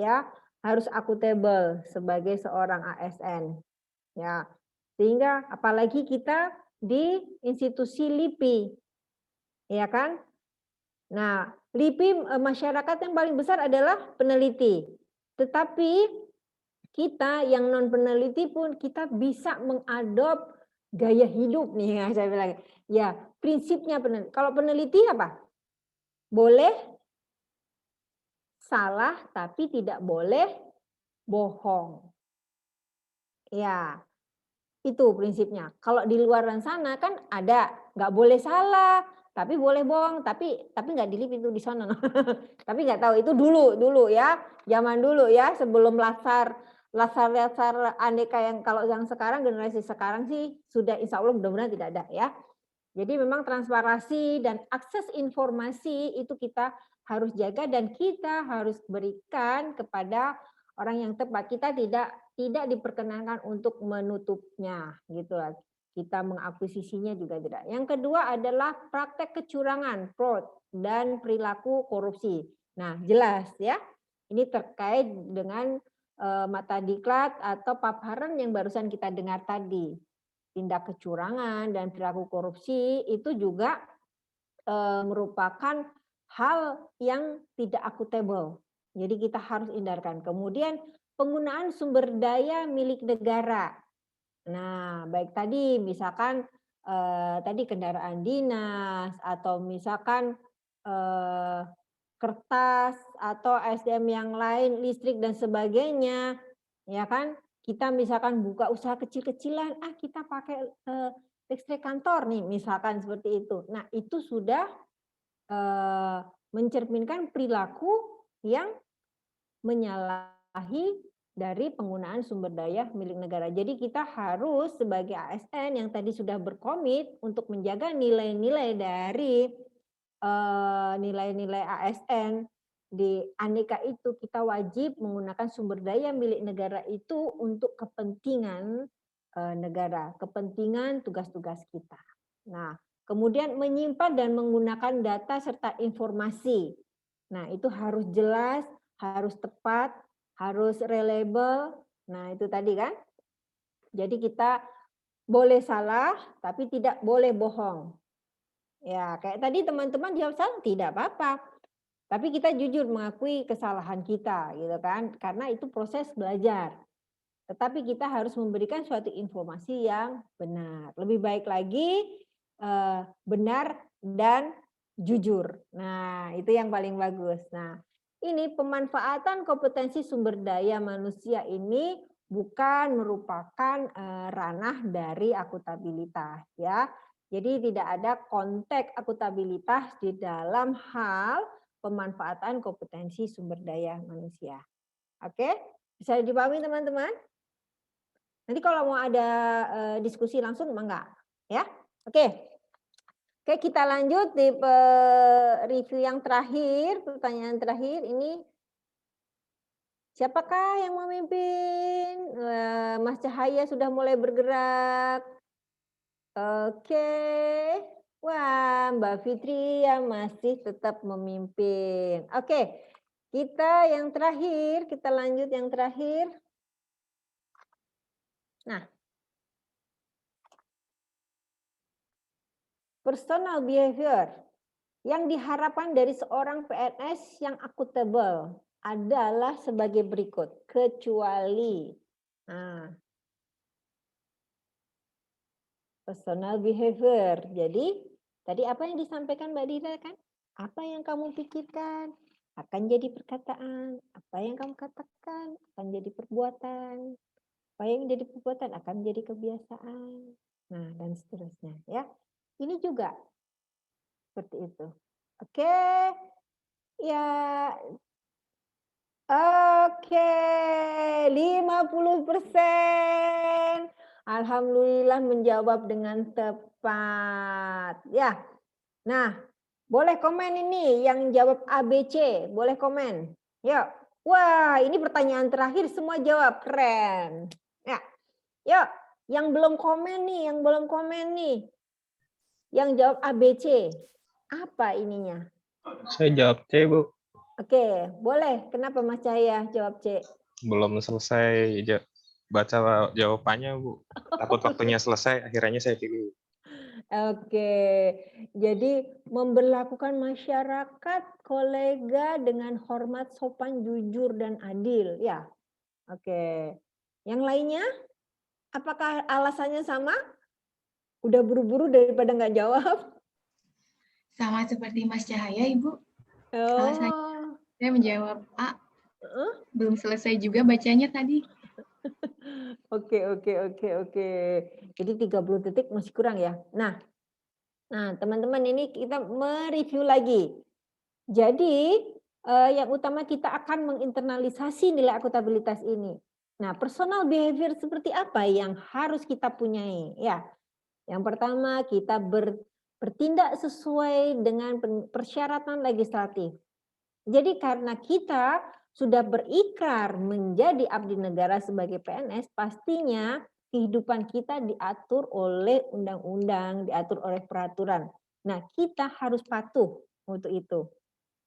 ya. Harus akuntabel sebagai seorang ASN, ya. Sehingga apalagi kita di institusi LIPI, ya kan? Nah, LIPI masyarakat yang paling besar adalah peneliti. Tetapi kita yang non peneliti pun kita bisa mengadop gaya hidup nih, ya, saya bilang. Ya, prinsipnya peneliti. Kalau peneliti apa? Boleh salah tapi tidak boleh bohong. Ya, itu prinsipnya. Kalau di luar sana kan ada nggak boleh salah, tapi boleh bohong, tapi nggak dilip itu di sana. Tapi nggak tahu itu dulu ya, zaman dulu ya, sebelum lasar aneka yang kalau yang sekarang generasi sekarang sih sudah insya Allah mudah-mudahan tidak ada ya. Jadi memang transparansi dan akses informasi itu kita harus jaga dan kita harus berikan kepada orang yang tepat. Kita tidak diperkenankan untuk menutupnya gitu lah. Kita mengakuisisinya juga tidak. Yang kedua adalah praktek kecurangan, fraud dan perilaku korupsi. Nah, jelas ya. Ini terkait dengan mata diklat atau paparan yang barusan kita dengar tadi. Tindak kecurangan dan perilaku korupsi itu juga merupakan hal yang tidak akuntabel. Jadi kita harus hindarkan. Kemudian penggunaan sumber daya milik negara. Nah, baik tadi misalkan tadi kendaraan dinas atau misalkan kertas atau SDM yang lain, listrik dan sebagainya, ya kan? Kita misalkan buka usaha kecil-kecilan, kita pakai listrik kantor nih, misalkan seperti itu. Nah, itu sudah mencerminkan perilaku yang menyalahi dari penggunaan sumber daya milik negara. Jadi kita harus sebagai ASN yang tadi sudah berkomit untuk menjaga nilai-nilai dari nilai-nilai ASN di Aneka itu, kita wajib menggunakan sumber daya milik negara itu untuk kepentingan negara, kepentingan tugas-tugas kita. Nah, kemudian menyimpan dan menggunakan data serta informasi. Nah, itu harus jelas, harus tepat, harus reliable. Nah, itu tadi kan. Jadi kita boleh salah, tapi tidak boleh bohong. Ya, kayak tadi teman-teman jawab salah, tidak apa-apa. Tapi kita jujur mengakui kesalahan kita, gitu kan? Karena itu proses belajar. Tetapi kita harus memberikan suatu informasi yang benar. Lebih baik lagi benar dan jujur. Nah, itu yang paling bagus. Nah, ini pemanfaatan kompetensi sumber daya manusia ini bukan merupakan ranah dari akuntabilitas, ya. Jadi tidak ada konteks akuntabilitas di dalam hal pemanfaatan kompetensi sumber daya manusia. Oke, bisa dipahami teman-teman? Nanti kalau mau ada diskusi langsung enggak, ya? Oke. Oke, kita lanjut di review yang terakhir, pertanyaan terakhir ini. Siapakah yang memimpin? Mas Cahaya sudah mulai bergerak. Oke. Wah, Mbak Fitri yang masih tetap memimpin. Oke, kita yang terakhir, kita lanjut yang terakhir. Nah, personal behavior yang diharapkan dari seorang PNS yang akuntabel adalah sebagai berikut, kecuali personal behavior. Jadi, tadi apa yang disampaikan Mbak Dina kan? Apa yang kamu pikirkan akan jadi perkataan. Apa yang kamu katakan akan jadi perbuatan. Apa yang jadi perbuatan akan jadi kebiasaan. Nah, dan seterusnya. Ya, ini juga seperti itu. Oke, ya. Oke, 50%. Alhamdulillah menjawab dengan tepat. Ya. Nah, boleh komen ini yang jawab ABC, boleh komen. Yuk. Wah, ini pertanyaan terakhir semua jawab, keren. Ya. Yuk, yang belum komen nih, Yang jawab ABC. Apa ininya? Saya jawab C, Bu. Oke, boleh. Kenapa Mas Cahaya jawab C? Belum selesai baca jawabannya, Bu. Takut waktunya selesai, akhirnya saya pilih. Oke, jadi memberlakukan masyarakat kolega dengan hormat, sopan, jujur, dan adil. Ya, oke. Yang lainnya, apakah alasannya sama? Udah buru-buru daripada nggak jawab? Sama seperti Mas Cahaya, Ibu. Oh. Alasannya saya menjawab A. Belum selesai juga bacanya tadi. Oke. Jadi 30 detik masih kurang ya. Nah, teman-teman ini kita mereview lagi. Jadi yang utama kita akan menginternalisasi nilai akuntabilitas ini. Nah, personal behavior seperti apa yang harus kita punyai? Ya, yang pertama kita bertindak sesuai dengan persyaratan legislatif. Jadi karena kita sudah berikrar menjadi abdi negara sebagai PNS, pastinya kehidupan kita diatur oleh undang-undang, diatur oleh peraturan. Nah, kita harus patuh untuk itu.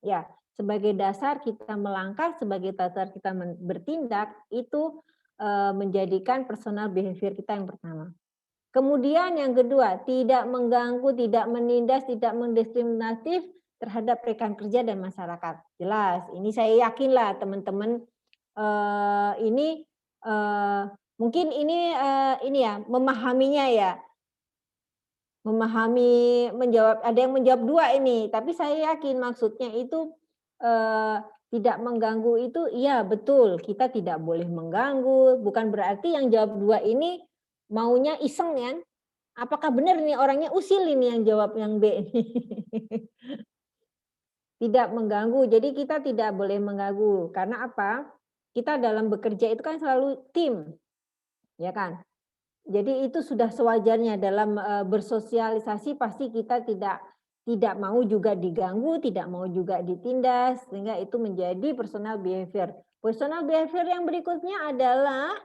Ya, sebagai dasar kita melangkah, sebagai dasar kita bertindak, itu menjadikan personal behavior kita yang pertama. Kemudian yang kedua, tidak mengganggu, tidak menindas, tidak mendiskriminatif terhadap rekan kerja dan masyarakat. Jelas, ini saya yakinlah teman-teman ini mungkin ini ya memahaminya ya. Memahami, menjawab, ada yang menjawab dua ini, tapi saya yakin maksudnya itu tidak mengganggu itu, iya betul, kita tidak boleh mengganggu, bukan berarti yang jawab dua ini maunya iseng ya. Apakah benar nih orangnya usil ini yang jawab yang B ini. Tidak mengganggu, jadi kita tidak boleh mengganggu. Karena apa? Kita dalam bekerja itu kan selalu tim, ya kan? Jadi itu sudah sewajarnya dalam bersosialisasi pasti kita tidak mau juga diganggu, tidak mau juga ditindas, sehingga itu menjadi personal behavior. Personal behavior yang berikutnya adalah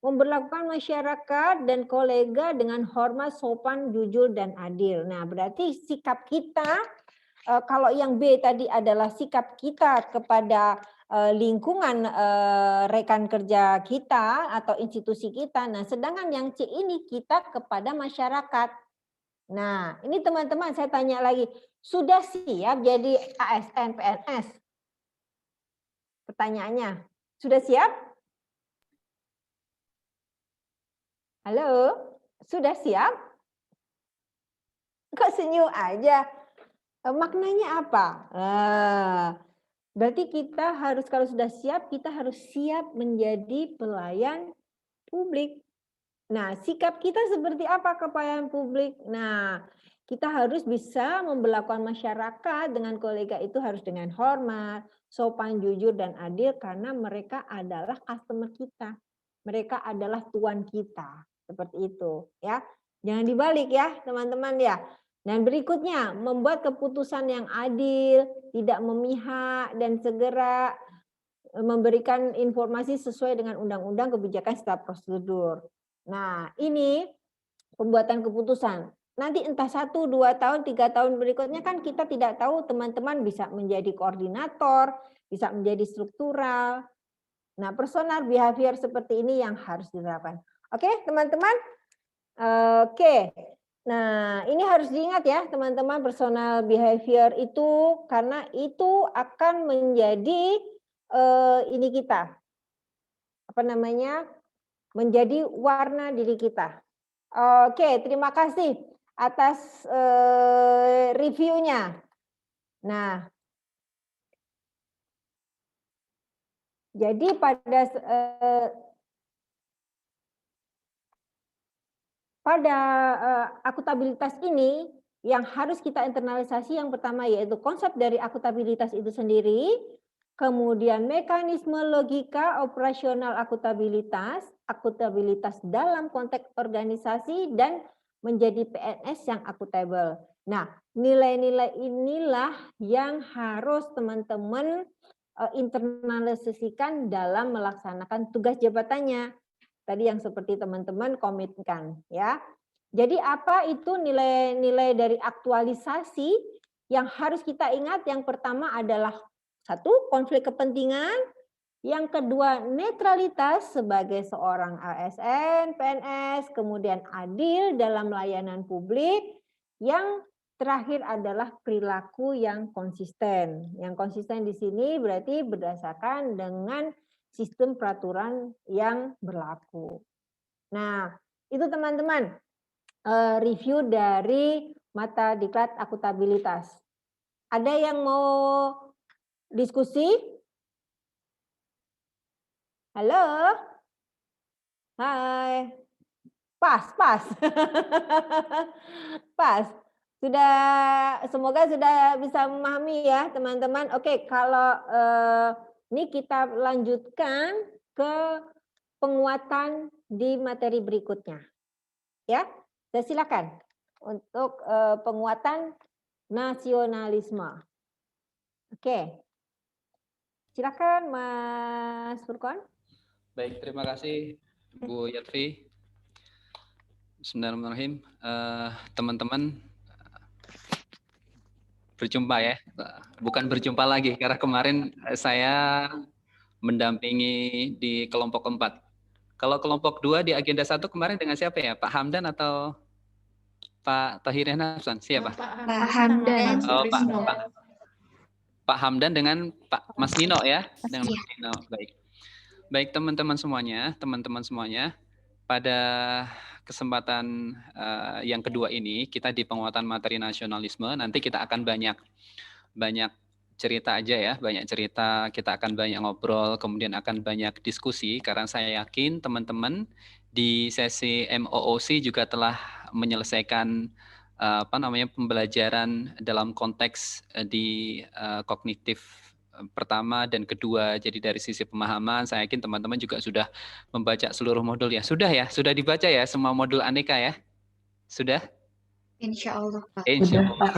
memperlakukan masyarakat dan kolega dengan hormat, sopan, jujur, dan adil. Nah, berarti sikap kita, kalau yang B tadi adalah sikap kita kepada lingkungan rekan kerja kita atau institusi kita. Nah, sedangkan yang C ini kita kepada masyarakat. Nah, ini teman-teman saya tanya lagi, sudah siap jadi ASN PNS? Pertanyaannya, sudah siap? Halo, sudah siap? Kok senyum aja? Maknanya apa? Berarti kita harus, kalau sudah siap, kita harus siap menjadi pelayan publik. Nah, sikap kita seperti apa ke pelayan publik? Nah, kita harus bisa memperlakukan masyarakat dengan kolega itu harus dengan hormat, sopan, jujur, dan adil karena mereka adalah customer kita. Mereka adalah tuan kita. Seperti itu ya. Jangan dibalik ya teman-teman ya. Dan berikutnya membuat keputusan yang adil, tidak memihak dan segera memberikan informasi sesuai dengan undang-undang, kebijakan serta prosedur. Nah, ini pembuatan keputusan. Nanti entah 1, 2 tahun, 3 tahun berikutnya kan kita tidak tahu, teman-teman bisa menjadi koordinator, bisa menjadi struktural. Nah, personal behavior seperti ini yang harus diterapkan. Oke, teman-teman. Oke. Nah, ini harus diingat ya, teman-teman, personal behavior itu karena itu akan menjadi ini kita. Apa namanya? Menjadi warna diri kita. Oke, terima kasih atas reviewnya. Nah, jadi pada akuntabilitas ini yang harus kita internalisasi yang pertama yaitu konsep dari akuntabilitas itu sendiri, kemudian mekanisme logika operasional akuntabilitas dalam konteks organisasi dan menjadi PNS yang akuntabel. Nah, nilai-nilai inilah yang harus teman-teman internalisasikan dalam melaksanakan tugas jabatannya. Tadi yang seperti teman-teman komitkan ya. Jadi apa itu nilai-nilai dari aktualisasi yang harus kita ingat? Yang pertama adalah 1, konflik kepentingan. Yang kedua, netralitas sebagai seorang ASN, PNS, kemudian adil dalam layanan publik. Yang terakhir adalah perilaku yang konsisten. Yang konsisten di sini berarti berdasarkan dengan sistem peraturan yang berlaku. Nah, itu teman-teman review dari mata diklat akuntabilitas. Ada yang mau diskusi? Halo? Hai. Pas. Pas. Semoga sudah bisa memahami ya teman-teman. Oke, kalau ini kita lanjutkan ke penguatan di materi berikutnya. Ya, silakan. untuk penguatan nasionalisme. Oke. Silakan Mas Furqon. Baik, terima kasih Bu Yatvi. Bismillahirrahmanirrahim. Teman-teman, berjumpa ya. Bukan berjumpa lagi, karena kemarin saya mendampingi di kelompok 4. Kalau kelompok 2 di agenda 1 kemarin dengan siapa ya? Pak Hamdan atau Pak Tahir Nafsan? Siapa? Pak Hamdan. Oh, Pak Hamdan dengan Pak Mas Nino ya, dengan Mas Nino. Baik teman-teman semuanya, pada kesempatan yang kedua ini kita di penguatan materi nasionalisme. Nanti kita akan banyak cerita aja ya, banyak cerita, kita akan banyak ngobrol, kemudian akan banyak diskusi karena saya yakin teman-teman di sesi MOOC juga telah menyelesaikan pembelajaran dalam konteks di kognitif pertama dan kedua. Jadi dari sisi pemahaman saya yakin teman-teman juga sudah membaca seluruh modul ya. Sudah dibaca ya semua modul aneka ya? Sudah? Insya Allah, Pak. Insya Allah.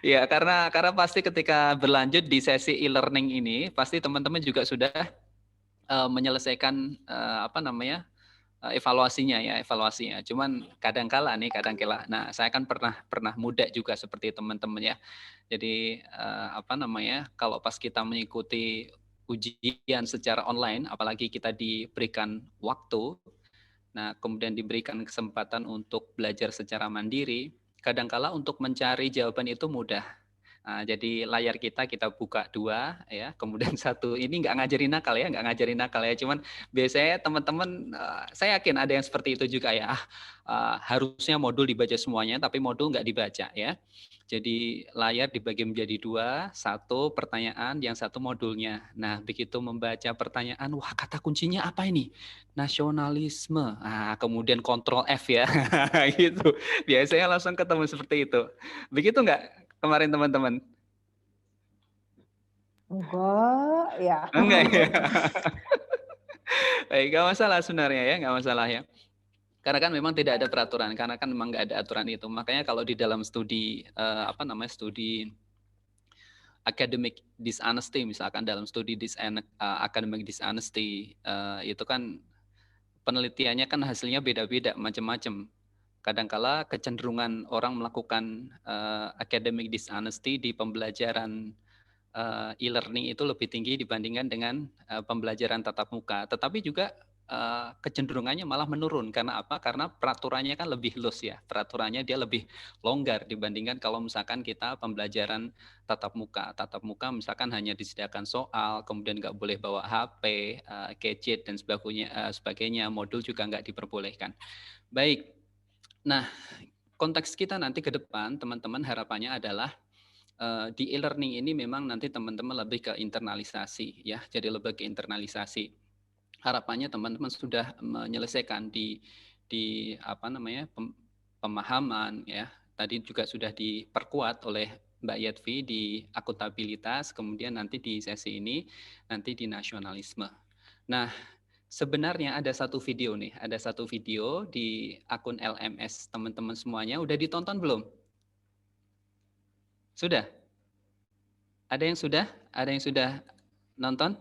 Ya, karena pasti ketika berlanjut di sesi e-learning ini pasti teman-teman juga sudah menyelesaikan evaluasinya. Cuman kadangkala. Nah, saya kan pernah muda juga seperti teman-teman ya. Jadi kalau pas kita mengikuti ujian secara online, apalagi kita diberikan waktu, nah kemudian diberikan kesempatan untuk belajar secara mandiri, kadangkala untuk mencari jawaban itu mudah. Nah, jadi layar kita buka 2 ya, kemudian 1 ini nggak ngajarin nakal ya, cuman biasanya teman-teman saya yakin ada yang seperti itu juga ya. Harusnya modul dibaca semuanya tapi modul nggak dibaca ya. Jadi layar dibagi menjadi 2, 1 pertanyaan, yang 1 modulnya. Nah, begitu membaca pertanyaan, wah kata kuncinya apa ini? Nasionalisme. Nah, kemudian kontrol F ya. Gitu. Biasanya langsung ketemu seperti itu. Begitu nggak kemarin teman-teman? Enggak, ya. Enggak ya. Baik, nggak masalah sebenarnya ya, nggak masalah ya. Karena kan memang tidak ada peraturan, karena kan memang nggak ada aturan itu. Makanya kalau di dalam studi studi academic dishonesty, misalkan dalam studi academic dishonesty itu kan penelitiannya kan hasilnya beda-beda, macam-macam. Kadangkala kecenderungan orang melakukan academic dishonesty di pembelajaran e-learning itu lebih tinggi dibandingkan dengan pembelajaran tatap muka. Tetapi juga kecenderungannya malah menurun. Karena apa? Karena peraturannya kan lebih loose ya. Peraturannya dia lebih longgar dibandingkan kalau misalkan kita pembelajaran tatap muka. Tatap muka misalkan hanya disediakan soal, kemudian nggak boleh bawa HP, gadget dan sebagainya. Modul juga nggak diperbolehkan. Baik. Nah, konteks kita nanti ke depan, teman-teman harapannya adalah di e-learning ini memang nanti teman-teman lebih ke internalisasi ya. Jadi lebih ke internalisasi. Harapannya teman-teman sudah menyelesaikan di pemahaman ya. Tadi juga sudah diperkuat oleh Mbak Yatvi di akuntabilitas, kemudian nanti di sesi ini nanti di nasionalisme. Nah, sebenarnya ada satu video di akun LMS teman-teman semuanya. Udah ditonton belum? Sudah? Ada yang sudah nonton?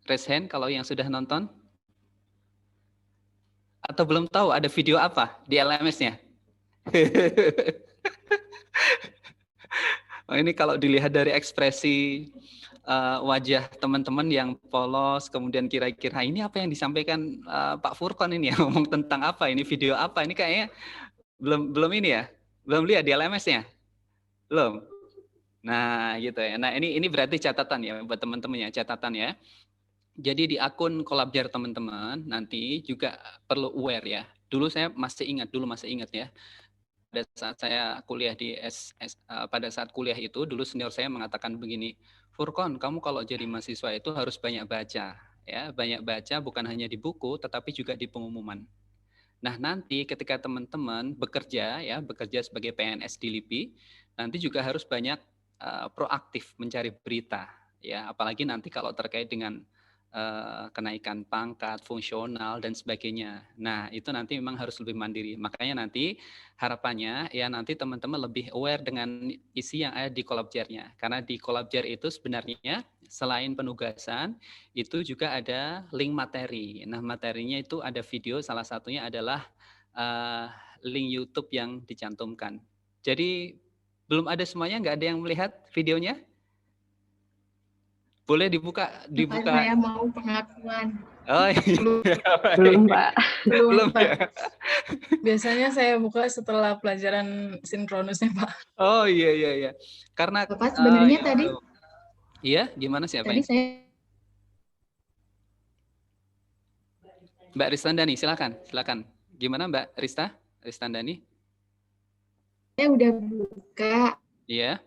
Raise hand kalau yang sudah nonton. Atau belum tahu ada video apa di LMS-nya? Oh, ini kalau dilihat dari ekspresi wajah teman-teman yang polos, kemudian kira-kira ini apa yang disampaikan Pak Furqon ini ya, ngomong tentang apa, ini video apa, ini kayaknya belum ini ya, belum lihat di LMS-nya, belum. Nah gitu ya. Nah ini berarti catatan ya buat teman-teman ya, catatan ya. Jadi di akun Kolabjar teman-teman nanti juga perlu aware ya. Dulu saya masih ingat ya. Pada saat saya kuliah pada saat kuliah itu dulu senior saya mengatakan begini, Furqon, kamu kalau jadi mahasiswa itu harus banyak baca ya, banyak baca bukan hanya di buku tetapi juga di pengumuman. Nah, nanti ketika teman-teman bekerja sebagai PNS di LIPI, nanti juga harus banyak proaktif mencari berita ya, apalagi nanti kalau terkait dengan kenaikan pangkat, fungsional dan sebagainya. Nah, itu nanti memang harus lebih mandiri. Makanya nanti harapannya ya nanti teman-teman lebih aware dengan isi yang ada di Collabjar-nya. Karena di Collabjar itu sebenarnya selain penugasan, itu juga ada link materi. Nah, materinya itu ada video, salah satunya adalah link YouTube yang dicantumkan. Jadi belum ada semuanya, nggak ada yang melihat videonya? Boleh dibuka. Bapak, saya mau pengakuan. Oh iya. Belum, Pak. Belum ya. Biasanya saya buka setelah pelajaran sinkronusnya, Pak. Oh iya. Karena Bapak sebenarnya ya, tadi. Iya, gimana siapa Tadi ini? saya. Mbak Ristandani, silakan. Gimana Mbak Ristandani? Saya udah buka. Iya.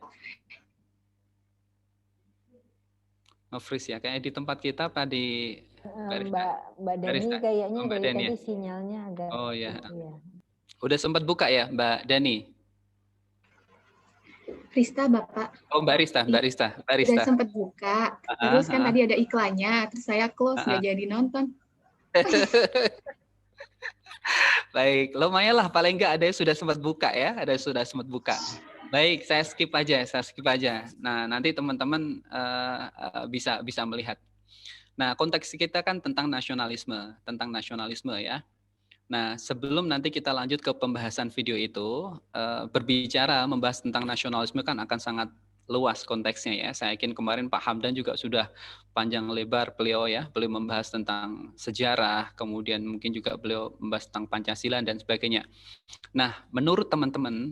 Freeze ya, kayak di tempat kita apa di Mbak Dani kayaknya Mbak dari Dani tadi ya? sinyalnya agak. Oh ya. Iya. Udah sempat buka ya Mbak Dani? Rista, Bapak. Oh Mbak Rista. Udah sempat buka. Terus kan tadi ada iklannya, terus saya close, nggak jadi nonton. Baik, lumayan lah paling nggak ada yang sudah sempat buka ya, Baik, saya skip aja. Nah, nanti teman-teman bisa melihat. Nah, konteks kita kan tentang nasionalisme ya. Nah, sebelum nanti kita lanjut ke pembahasan video itu, membahas tentang nasionalisme kan akan sangat luas konteksnya ya. Saya yakin kemarin Pak Hamdan juga sudah panjang lebar beliau membahas tentang sejarah, kemudian mungkin juga beliau membahas tentang Pancasila dan sebagainya. Nah, menurut teman-teman,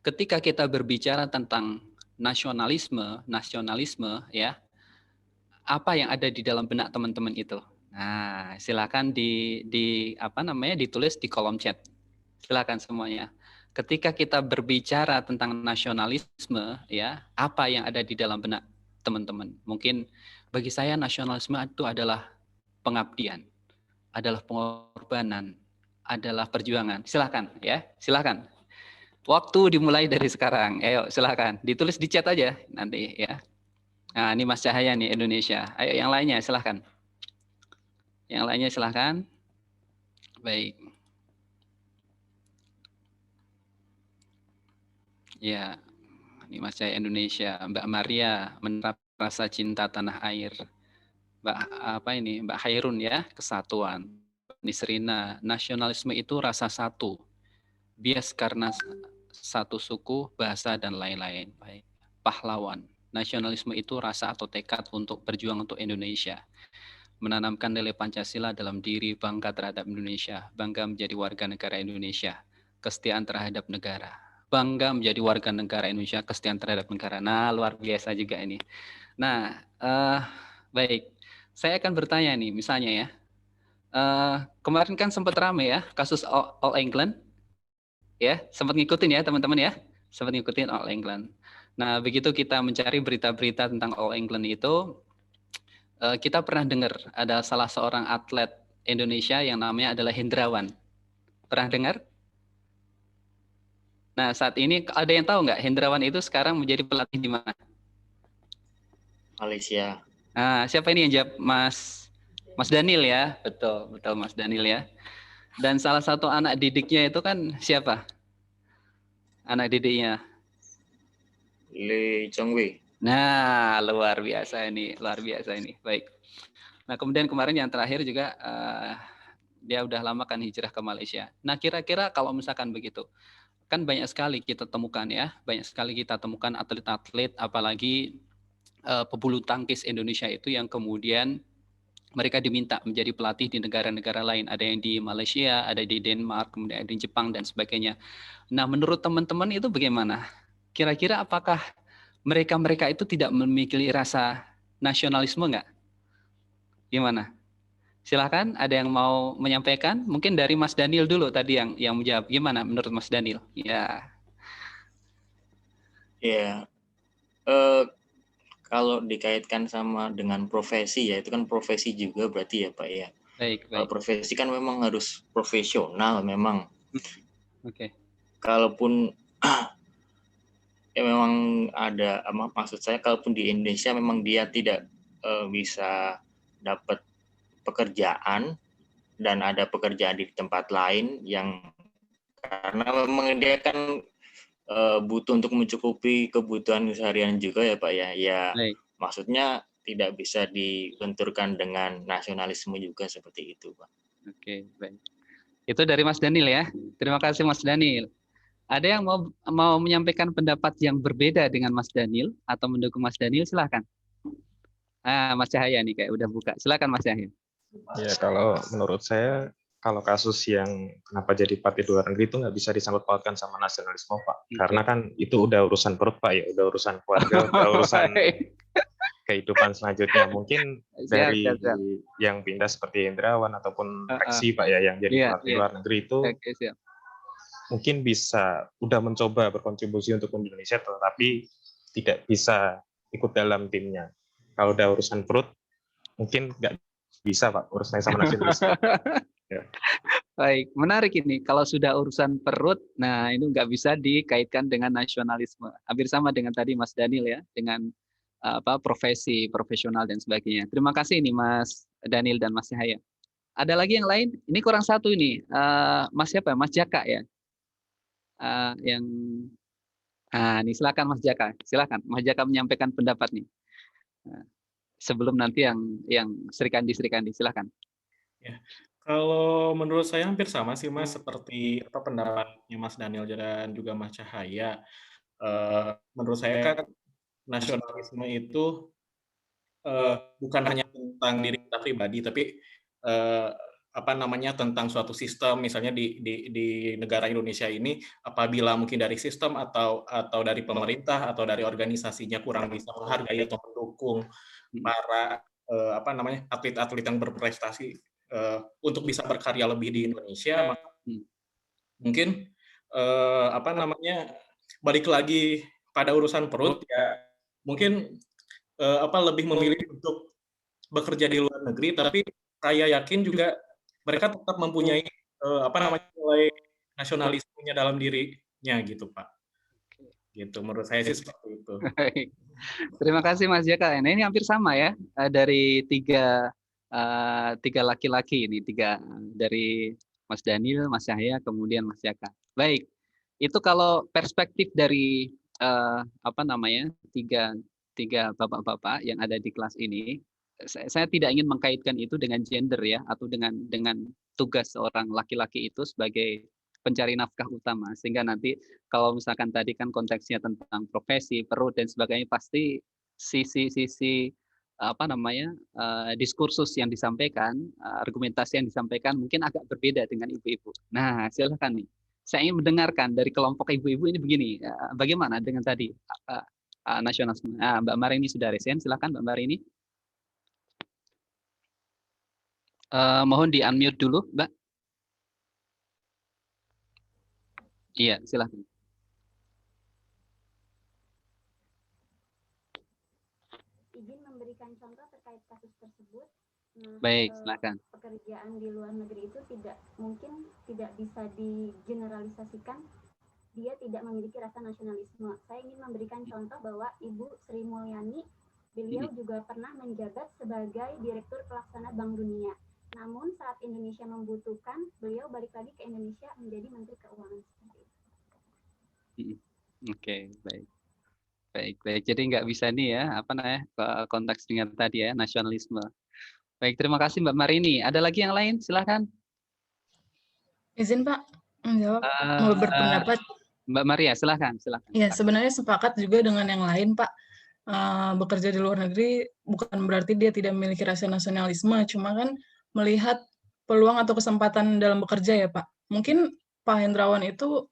ketika kita berbicara tentang nasionalisme ya, apa yang ada di dalam benak teman-teman itu? Nah, silakan ditulis di kolom chat. Silakan semuanya. Ketika kita berbicara tentang nasionalisme, ya, apa yang ada di dalam benak teman-teman? Mungkin bagi saya nasionalisme itu adalah pengabdian, adalah pengorbanan, adalah perjuangan. Silakan, ya, silakan. Waktu dimulai dari sekarang. Ayo, silakan. Ditulis di chat aja nanti, ya. Nah, ini Mas Cahaya nih Indonesia. Ayo, yang lainnya silakan. Baik. Ya, ini Mas Cahaya Indonesia. Mbak Maria menerap rasa cinta tanah air. Mbak Hairun ya, kesatuan. Nisrina, nasionalisme itu rasa satu. Bias karena satu suku, bahasa dan lain-lain. Baik. Pahlawan, nasionalisme itu rasa atau tekad untuk berjuang untuk Indonesia. Menanamkan nilai Pancasila dalam diri, bangga terhadap Indonesia, bangga menjadi warga negara Indonesia, kesetiaan terhadap negara. Bangga menjadi warga negara Indonesia, kesetiaan terhadap negara. Nah, luar biasa juga ini. Nah, baik. Saya akan bertanya nih, misalnya ya. Kemarin kan sempat ramai ya, kasus All England. Ya, sempat ngikutin ya teman-teman ya. Sempat ngikutin All England. Nah, begitu kita mencari berita-berita tentang All England itu, kita pernah dengar ada salah seorang atlet Indonesia yang namanya adalah Hendrawan. Pernah dengar? Nah, saat ini ada yang tahu nggak Hendrawan itu sekarang menjadi pelatih di mana? Malaysia. Nah, siapa ini yang jawab? Mas Daniel ya? Betul Mas Daniel ya. Dan salah satu anak didiknya itu kan siapa? Anak didiknya? Lee Chong Wei. Nah, luar biasa ini. Baik. Nah, kemudian kemarin yang terakhir juga dia udah lama kan hijrah ke Malaysia. Nah, kira-kira kalau misalkan begitu, kan banyak sekali kita temukan ya, atlet-atlet, apalagi pebulu tangkis Indonesia itu yang kemudian mereka diminta menjadi pelatih di negara-negara lain. Ada yang di Malaysia, ada di Denmark, kemudian ada di Jepang dan sebagainya. Nah, menurut teman-teman itu bagaimana? Kira-kira apakah mereka itu tidak memiliki rasa nasionalisme nggak? Gimana? Silakan, ada yang mau menyampaikan? Mungkin dari Mas Daniel dulu tadi yang menjawab. Gimana menurut Mas Daniel? Ya. Ya, kalau dikaitkan sama dengan profesi ya, itu kan profesi juga berarti ya Pak ya. Baik. Kalau profesi kan memang harus profesional memang. Oke. Kalaupun ya memang ada, maksud saya kalaupun di Indonesia memang dia tidak bisa dapat pekerjaan dan ada pekerjaan di tempat lain yang karena memang dia kan butuh untuk mencukupi kebutuhan seharian juga ya Pak ya. Ya maksudnya tidak bisa dibenturkan dengan nasionalisme juga seperti itu Pak. Oke, baik. Itu dari Mas Daniel ya. Terima kasih Mas Daniel. Ada yang mau menyampaikan pendapat yang berbeda dengan Mas Daniel atau mendukung Mas Daniel, silahkan. Mas Cahaya nih kayak udah buka. Silakan Mas Cahaya. Ya, kalau menurut saya, kalau kasus yang kenapa jadi partai di luar negeri itu nggak bisa disangkut pautkan sama nasionalisme, Pak. Karena kan itu udah urusan perut, Pak, ya. Udah urusan keluarga, udah urusan kehidupan selanjutnya. Mungkin dari yang pindah seperti Hendrawan ataupun Reksi, Pak, ya, yang jadi partai di luar negeri itu mungkin bisa udah mencoba berkontribusi untuk Indonesia, tetapi tidak bisa ikut dalam timnya. Kalau udah urusan perut, mungkin nggak bisa Pak, urusannya sama nasionalisme. Ya. Baik, menarik ini. Kalau sudah urusan perut, nah itu nggak bisa dikaitkan dengan nasionalisme. Hampir sama dengan tadi Mas Daniel ya, dengan profesi, profesional dan sebagainya. Terima kasih ini Mas Daniel dan Mas Cahaya. Ada lagi yang lain? Ini kurang satu ini. Mas siapa? Mas Jaka ya. Ini silakan Mas Jaka. Silakan Mas Jaka menyampaikan pendapat nih. Sebelum nanti yang Srikandi silakan. Ya, kalau menurut saya hampir sama sih Mas, seperti pendapatnya Mas Daniel dan juga Mas Cahaya. Menurut saya kan nasionalisme itu bukan hanya tentang diri kita pribadi, tapi tentang suatu sistem. Misalnya di negara Indonesia ini, apabila mungkin dari sistem atau dari pemerintah atau dari organisasinya kurang bisa menghargai atau mendukung para atlet-atlet yang berprestasi untuk bisa berkarya lebih di Indonesia, maka mungkin balik lagi pada urusan perut ya, mungkin lebih memilih untuk bekerja di luar negeri, tapi saya yakin juga mereka tetap mempunyai nilai nasionalismenya dalam dirinya gitu Pak. Gitu menurut saya sih seperti itu. Terima kasih Mas Jaka. Nah, ini hampir sama ya, dari tiga laki-laki ini, dari Mas Daniel, Mas Cahaya, kemudian Mas Jaka. Baik, itu kalau perspektif dari tiga bapak-bapak yang ada di kelas ini. Saya tidak ingin mengkaitkan itu dengan gender ya, atau dengan tugas seorang laki-laki itu sebagai pencari nafkah utama, sehingga nanti kalau misalkan tadi kan konteksnya tentang profesi, perut dan sebagainya, pasti sisi diskursus yang disampaikan, argumentasi yang disampaikan mungkin agak berbeda dengan ibu-ibu. Nah, silakan nih. Saya ingin mendengarkan dari kelompok ibu-ibu ini begini, bagaimana dengan tadi nasionalisme. Mbak Marini sudah resen, silakan Mbak Marini. Mohon di-unmute dulu, Mbak. Iya, silakan. Izin memberikan contoh terkait kasus tersebut. Baik, silakan. Pekerjaan di luar negeri itu mungkin tidak bisa digeneralisasikan. Dia tidak memiliki rasa nasionalisme. Saya ingin memberikan contoh bahwa Ibu Sri Mulyani, beliau juga pernah menjabat sebagai Direktur Pelaksana Bank Dunia. Namun saat Indonesia membutuhkan, beliau balik lagi ke Indonesia menjadi Menteri Keuangan. Oke, baik. Jadi nggak bisa nih ya, konteks dengan tadi ya, nasionalisme. Baik, terima kasih Mbak Marini. Ada lagi yang lain? Silakan. Izin Pak, menjawab, mau berpendapat. Mbak Maria, silakan. Ya, sebenarnya sepakat juga dengan yang lain Pak. Bekerja di luar negeri bukan berarti dia tidak memiliki rasa nasionalisme, cuma kan melihat peluang atau kesempatan dalam bekerja ya Pak. Mungkin Pak Hendrawan itu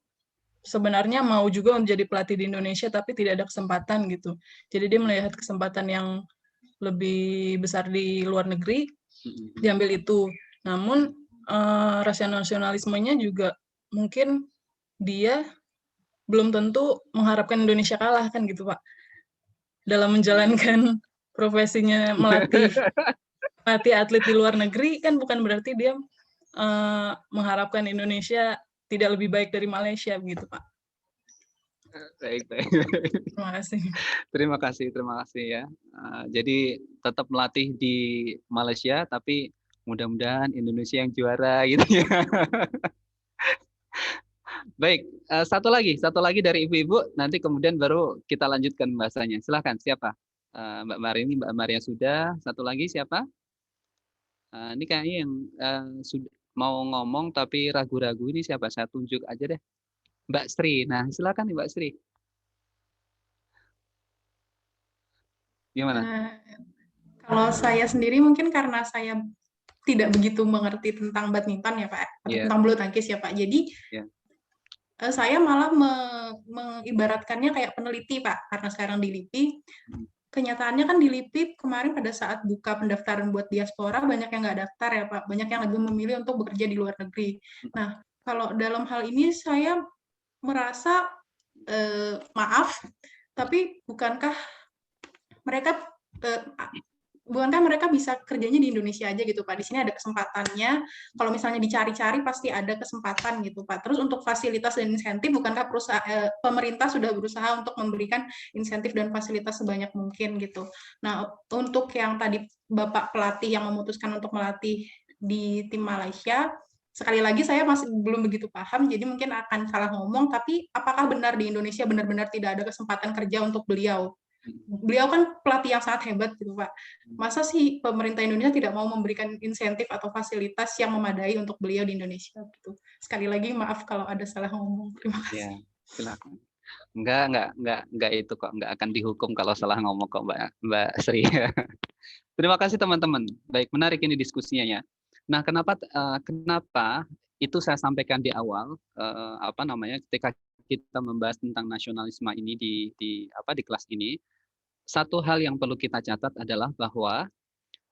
sebenarnya mau juga menjadi pelatih di Indonesia, tapi tidak ada kesempatan gitu. Jadi dia melihat kesempatan yang lebih besar di luar negeri, diambil itu. Namun rasa nasionalismenya juga mungkin dia belum tentu mengharapkan Indonesia kalah kan gitu Pak. Dalam menjalankan profesinya melatih atlet di luar negeri kan bukan berarti dia mengharapkan Indonesia tidak lebih baik dari Malaysia begitu Pak. Baik, baik. Terima kasih. Terima kasih ya. Jadi tetap melatih di Malaysia, tapi mudah-mudahan Indonesia yang juara gitu ya. Baik, satu lagi dari ibu-ibu, nanti kemudian baru kita lanjutkan bahasanya. Silakan, siapa? Mbak Marini, Mbak Maria sudah. Satu lagi siapa? Ini kayaknya yang sudah mau ngomong tapi ragu-ragu ini siapa? Saya tunjuk aja deh. Mbak Sri. Nah, silakan nih Mbak Sri. Gimana? Kalau saya sendiri mungkin karena saya tidak begitu mengerti tentang badminton ya Pak, atau tentang bulu tangkis ya Pak. Jadi saya malah mengibaratkannya kayak peneliti Pak, karena sekarang di LIPI. Kenyataannya kan di LIPI kemarin pada saat buka pendaftaran buat diaspora banyak yang nggak daftar ya Pak, banyak yang lebih memilih untuk bekerja di luar negeri. Nah, kalau dalam hal ini saya merasa maaf, tapi bukankah mereka bisa kerjanya di Indonesia aja gitu Pak? Di sini ada kesempatannya. Kalau misalnya dicari-cari pasti ada kesempatan gitu Pak. Terus untuk fasilitas dan insentif, bukankah pemerintah sudah berusaha untuk memberikan insentif dan fasilitas sebanyak mungkin gitu. Nah, untuk yang tadi Bapak pelatih yang memutuskan untuk melatih di tim Malaysia, sekali lagi saya masih belum begitu paham, jadi mungkin akan salah ngomong, tapi apakah benar di Indonesia benar-benar tidak ada kesempatan kerja untuk beliau? Beliau kan pelatih yang sangat hebat gitu Pak. Masa sih pemerintah Indonesia tidak mau memberikan insentif atau fasilitas yang memadai untuk beliau di Indonesia gitu. Sekali lagi maaf kalau ada salah ngomong. Terima kasih. Ya, silakan. Enggak itu kok, enggak akan dihukum kalau salah ngomong kok Mbak Sri. Terima kasih teman-teman. Baik, menarik ini diskusinya ya. Nah, kenapa itu saya sampaikan di awal ketika kita membahas tentang nasionalisme ini di kelas ini, satu hal yang perlu kita catat adalah bahwa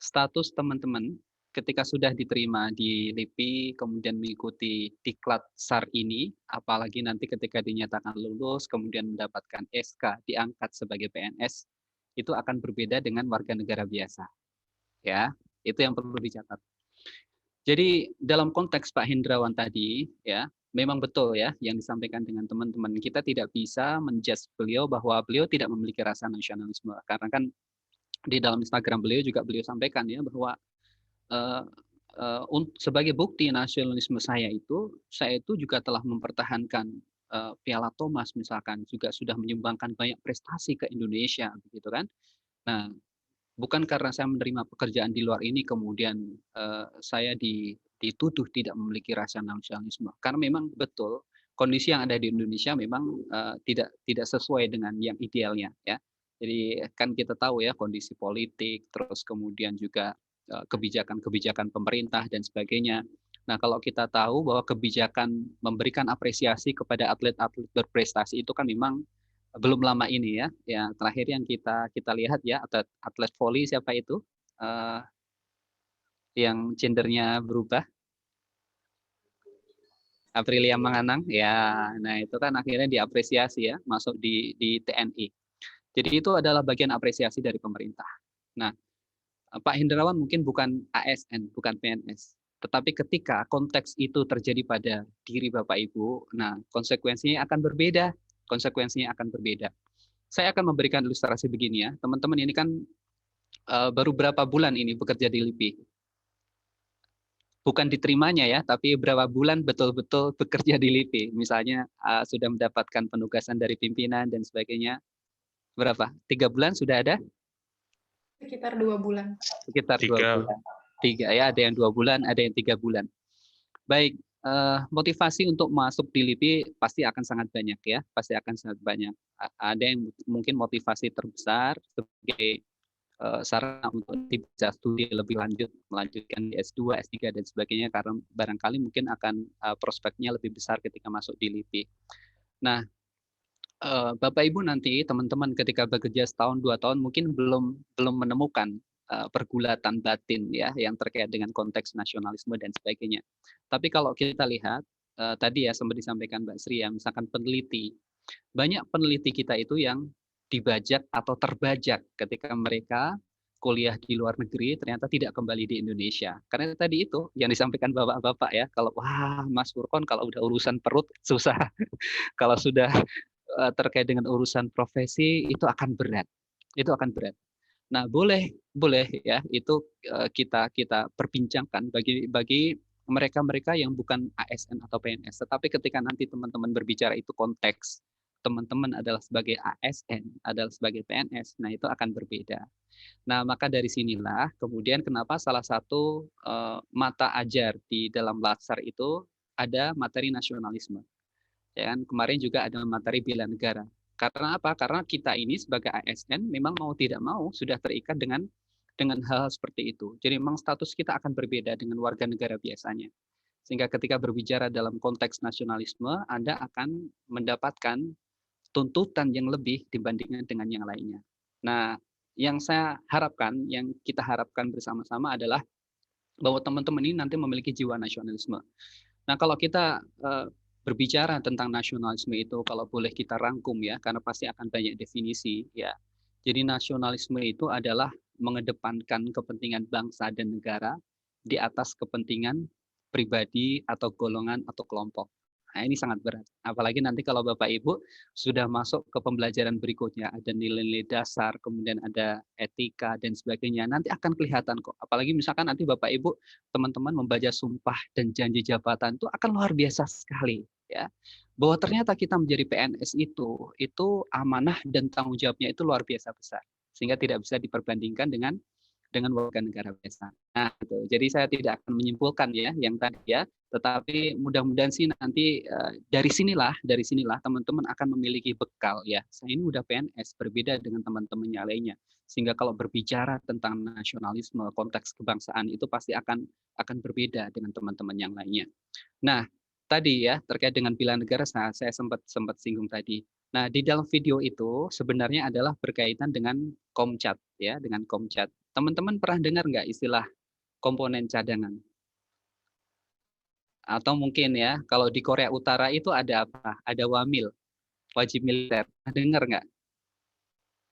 status teman-teman ketika sudah diterima di LIPI, kemudian mengikuti diklat SAR ini, apalagi nanti ketika dinyatakan lulus, kemudian mendapatkan SK, diangkat sebagai PNS, itu akan berbeda dengan warga negara biasa. Ya, itu yang perlu dicatat. Jadi dalam konteks Pak Hendrawan tadi, ya, memang betul ya yang disampaikan dengan teman-teman. Kita tidak bisa menjudge beliau bahwa beliau tidak memiliki rasa nasionalisme, karena kan di dalam Instagram beliau juga beliau sampaikan ya bahwa sebagai bukti nasionalisme saya itu juga telah mempertahankan Piala Thomas misalkan, juga sudah menyumbangkan banyak prestasi ke Indonesia begitu kan. Nah, bukan karena saya menerima pekerjaan di luar ini kemudian saya dituduh tidak memiliki rasa nasionalisme, karena memang betul kondisi yang ada di Indonesia memang tidak sesuai dengan yang idealnya ya. Jadi kan kita tahu ya kondisi politik, terus kemudian juga kebijakan-kebijakan pemerintah dan sebagainya. Nah, kalau kita tahu bahwa kebijakan memberikan apresiasi kepada atlet-atlet berprestasi itu kan memang belum lama ini ya. Ya, terakhir yang kita lihat ya atlet voli siapa itu? Yang gendernya berubah. Aprilia Manganang ya. Nah, itu kan akhirnya diapresiasi ya, masuk di TNI. Jadi itu adalah bagian apresiasi dari pemerintah. Nah, Pak Hendrawan mungkin bukan ASN, bukan PNS. Tetapi ketika konteks itu terjadi pada diri Bapak Ibu, nah konsekuensinya akan berbeda. Saya akan memberikan ilustrasi begini ya. Teman-teman ini kan baru berapa bulan ini bekerja di LIPI. Bukan diterimanya ya, tapi berapa bulan betul-betul bekerja di LIPI. Misalnya sudah mendapatkan penugasan dari pimpinan dan sebagainya. Berapa? 3 bulan sudah ada? Sekitar 2 bulan. Sekitar 2 bulan. 3 ya, ada yang 2 bulan, ada yang 3 bulan. Baik, motivasi untuk masuk di LIPI pasti akan sangat banyak ya, pasti akan sangat banyak. Ada yang mungkin motivasi terbesar sebagai sarana untuk bisa studi lebih lanjut, melanjutkan di S2, S3 dan sebagainya, karena barangkali mungkin akan prospeknya lebih besar ketika masuk di LIPI. Nah, Bapak Ibu nanti teman-teman ketika bekerja setahun 2 tahun mungkin belum menemukan pergulatan batin ya yang terkait dengan konteks nasionalisme dan sebagainya. Tapi kalau kita lihat tadi ya sempat disampaikan Mbak Sri ya, misalkan peneliti, banyak peneliti kita itu yang dibajak atau terbajak ketika mereka kuliah di luar negeri ternyata tidak kembali di Indonesia. Karena tadi itu yang disampaikan Bapak-bapak ya, kalau wah Mas Furkon kalau udah urusan perut susah. Kalau sudah terkait dengan urusan profesi itu akan berat. Itu akan berat. Nah, boleh ya itu kita perbincangkan bagi mereka-mereka yang bukan ASN atau PNS. Tetapi ketika nanti teman-teman berbicara itu konteks teman-teman adalah sebagai ASN, adalah sebagai PNS, nah itu akan berbeda. Nah, maka dari sinilah kemudian kenapa salah satu mata ajar di dalam Latsar itu ada materi nasionalisme. Ya kan? Kemarin juga ada materi bela negara. Karena apa? Karena kita ini sebagai ASN memang mau tidak mau sudah terikat dengan hal seperti itu. Jadi memang status kita akan berbeda dengan warga negara biasanya. Sehingga ketika berbicara dalam konteks nasionalisme, Anda akan mendapatkan tuntutan yang lebih dibandingkan dengan yang lainnya. Nah, yang saya harapkan, yang kita harapkan bersama-sama adalah bahwa teman-teman ini nanti memiliki jiwa nasionalisme. Nah, kalau kita berbicara tentang nasionalisme itu, kalau boleh kita rangkum ya, karena pasti akan banyak definisi ya. Jadi nasionalisme itu adalah mengedepankan kepentingan bangsa dan negara di atas kepentingan pribadi atau golongan atau kelompok. Nah, ini sangat berat. Apalagi nanti kalau Bapak Ibu sudah masuk ke pembelajaran berikutnya, ada nilai-nilai dasar, kemudian ada etika dan sebagainya, nanti akan kelihatan kok. Apalagi misalkan nanti Bapak Ibu, teman-teman membaca sumpah dan janji jabatan itu akan luar biasa sekali, ya. Bahwa ternyata kita menjadi PNS itu amanah dan tanggung jawabnya itu luar biasa besar. Sehingga tidak bisa diperbandingkan dengan warga negara biasa. Nah, gitu. Jadi saya tidak akan menyimpulkan ya yang tadi ya, tetapi mudah-mudahan sih nanti dari sinilah teman-teman akan memiliki bekal ya. Saya ini udah PNS berbeda dengan teman-temannya lainnya. Sehingga kalau berbicara tentang nasionalisme, konteks kebangsaan itu pasti akan berbeda dengan teman-teman yang lainnya. Nah, tadi ya terkait dengan bela negara saya sempat singgung tadi. Nah, di dalam video itu sebenarnya adalah berkaitan dengan Komcat ya, dengan Komcat. Teman-teman pernah dengar nggak istilah komponen cadangan? Atau mungkin ya, kalau di Korea Utara itu ada apa? Ada WAMIL, wajib militer. Pernah dengar nggak?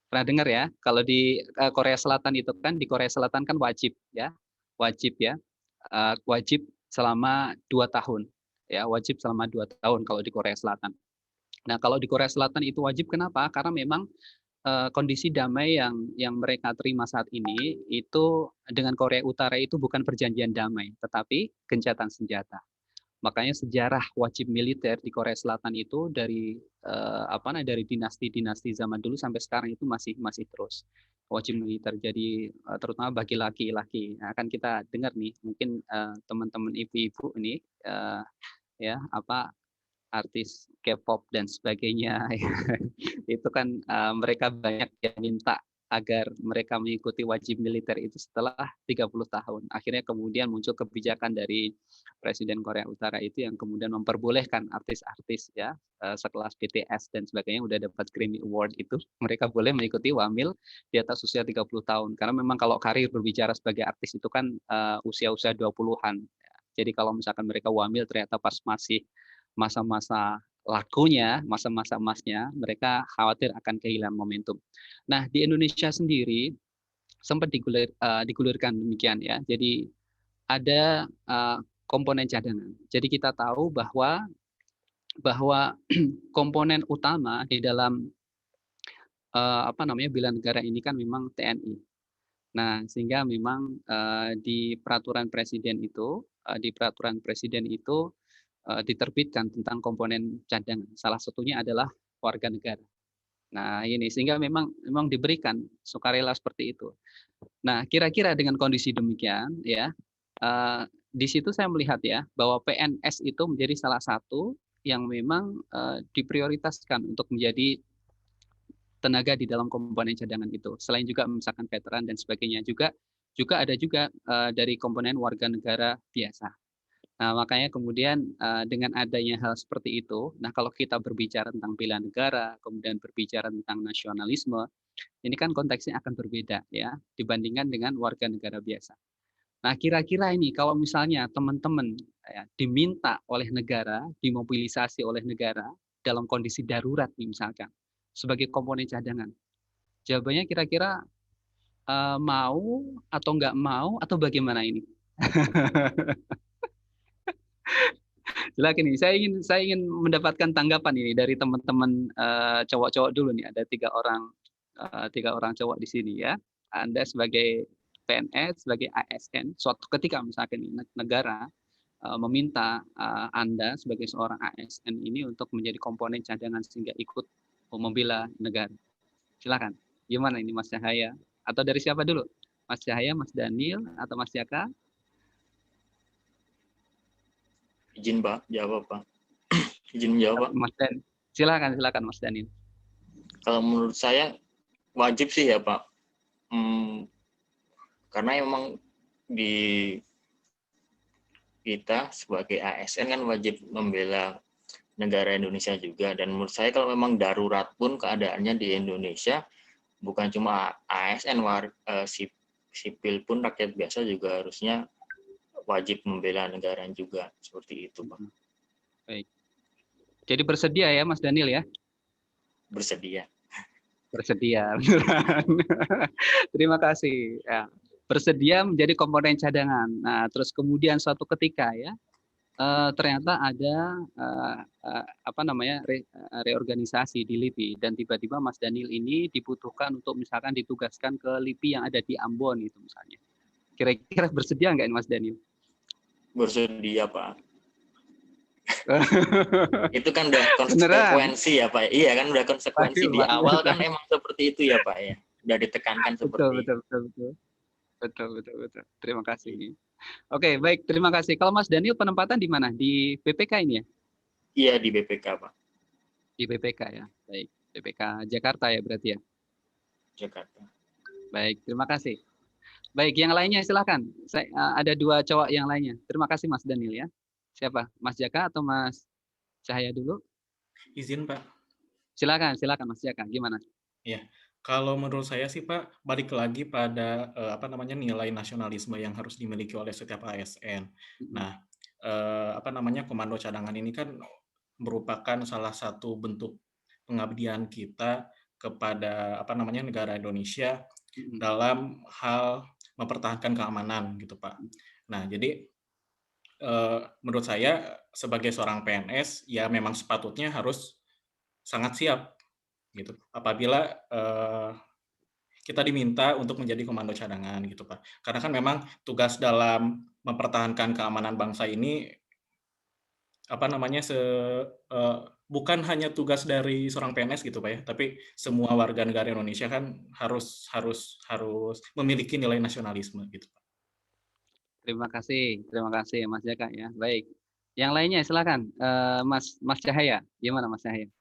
Pernah dengar ya? Kalau di Korea Selatan itu kan, di Korea Selatan kan wajib ya, wajib selama 2 tahun. Ya, wajib selama 2 tahun kalau di Korea Selatan. Nah, kalau di Korea Selatan itu wajib kenapa? Karena memang kondisi damai yang mereka terima saat ini itu dengan Korea Utara itu bukan perjanjian damai, tetapi gencatan senjata. Makanya sejarah wajib militer di Korea Selatan itu dari dinasti-dinasti zaman dulu sampai sekarang itu masih terus wajib militer. Jadi terutama bagi laki-laki. Nah, akan kita dengar nih, mungkin teman-teman ibu-ibu ini artis K-pop dan sebagainya itu kan mereka banyak yang minta agar mereka mengikuti wajib militer itu setelah 30 tahun. Akhirnya kemudian muncul kebijakan dari Presiden Korea Utara itu yang kemudian memperbolehkan artis-artis ya sekelas BTS dan sebagainya udah dapat Grammy Award itu mereka boleh mengikuti wamil di atas usia 30 tahun. Karena memang kalau karir berbicara sebagai artis itu kan usia-usia 20-an. Jadi kalau misalkan mereka wamil ternyata pas masih masa-masa lakunya, masa-masa emasnya, mereka khawatir akan kehilangan momentum. Nah, di Indonesia sendiri sempat digulirkan demikian ya. Jadi ada komponen cadangan. Jadi kita tahu bahwa komponen utama di dalam bela negara ini kan memang TNI. Nah, sehingga memang di peraturan presiden itu diterbitkan tentang komponen cadangan. Salah satunya adalah warga negara. Nah, ini sehingga memang diberikan sukarela seperti itu. Nah, kira-kira dengan kondisi demikian ya, di situ saya melihat ya bahwa PNS itu menjadi salah satu yang memang diprioritaskan untuk menjadi tenaga di dalam komponen cadangan itu. Selain juga misalkan veteran dan sebagainya juga ada juga dari komponen warga negara biasa. Nah, makanya kemudian dengan adanya hal seperti itu, nah kalau kita berbicara tentang bela negara, kemudian berbicara tentang nasionalisme, ini kan konteksnya akan berbeda ya dibandingkan dengan warga negara biasa. Nah, kira-kira ini kalau misalnya teman-teman ya, diminta oleh negara, dimobilisasi oleh negara dalam kondisi darurat nih misalkan, sebagai komponen cadangan, jawabannya kira-kira mau atau nggak mau atau bagaimana ini? Silakan nih. Saya ingin mendapatkan tanggapan ini dari teman-teman cowok-cowok dulu nih. Ada tiga orang cowok di sini ya. Anda sebagai PNS, sebagai ASN, suatu ketika misalkan ini negara meminta Anda sebagai seorang ASN ini untuk menjadi komponen cadangan sehingga ikut membela negara. Silakan. Gimana ini Mas Cahaya? Atau dari siapa dulu? Mas Cahaya, Mas Daniel, atau Mas Jaka? Izin Pak, jawab Pak. Izin menjawab Pak. Mas Dan, silakan Mas Daniel. Kalau menurut saya wajib sih ya Pak. Karena emang di kita sebagai ASN kan wajib membela negara Indonesia juga, dan menurut saya kalau memang darurat pun keadaannya di Indonesia, bukan cuma ASN, sipil pun rakyat biasa juga harusnya wajib membela negara juga, seperti itu Pak. Baik. Jadi bersedia ya Mas Daniel ya? Bersedia. Bersedia. Terima kasih. Ya. Bersedia menjadi komponen cadangan. Nah, terus kemudian suatu ketika ya ternyata ada reorganisasi di LIPI, dan tiba-tiba Mas Daniel ini dibutuhkan untuk misalkan ditugaskan ke LIPI yang ada di Ambon itu misalnya. Kira-kira bersedia nggak Mas Daniel? Bersedia Pak. Itu kan udah konsekuensi ya Pak. Iya kan udah konsekuensi di awal kan emang seperti itu ya Pak ya. Udah ditekankan seperti itu. Betul. Terima kasih. Oke, baik. Terima kasih. Kalau Mas Daniel penempatan di mana? Di BPK ini ya? Iya, di BPK, Pak. Di BPK ya. Baik. BPK Jakarta ya berarti ya? Jakarta. Baik, terima kasih. Baik, yang lainnya silakan. Ada dua cowok yang lainnya. Terima kasih Mas Daniel ya. Siapa? Mas Jaka atau Mas Cahaya dulu? Izin Pak. Silakan Mas Jaka. Gimana? Iya. Kalau menurut saya sih Pak, balik lagi pada nilai nasionalisme yang harus dimiliki oleh setiap ASN. Nah, komando cadangan ini kan merupakan salah satu bentuk pengabdian kita kepada negara Indonesia dalam hal mempertahankan keamanan gitu Pak. Nah, jadi menurut saya sebagai seorang PNS ya memang sepatutnya harus sangat siap gitu apabila kita diminta untuk menjadi komando cadangan gitu Pak. Karena kan memang tugas dalam mempertahankan keamanan bangsa ini bukan hanya tugas dari seorang PNS gitu Pak ya, tapi semua warga negara Indonesia kan harus memiliki nilai nasionalisme gitu Pak. Terima kasih Mas Jaka ya. Baik. Yang lainnya silakan Mas Cahaya. Gimana Mas Cahaya?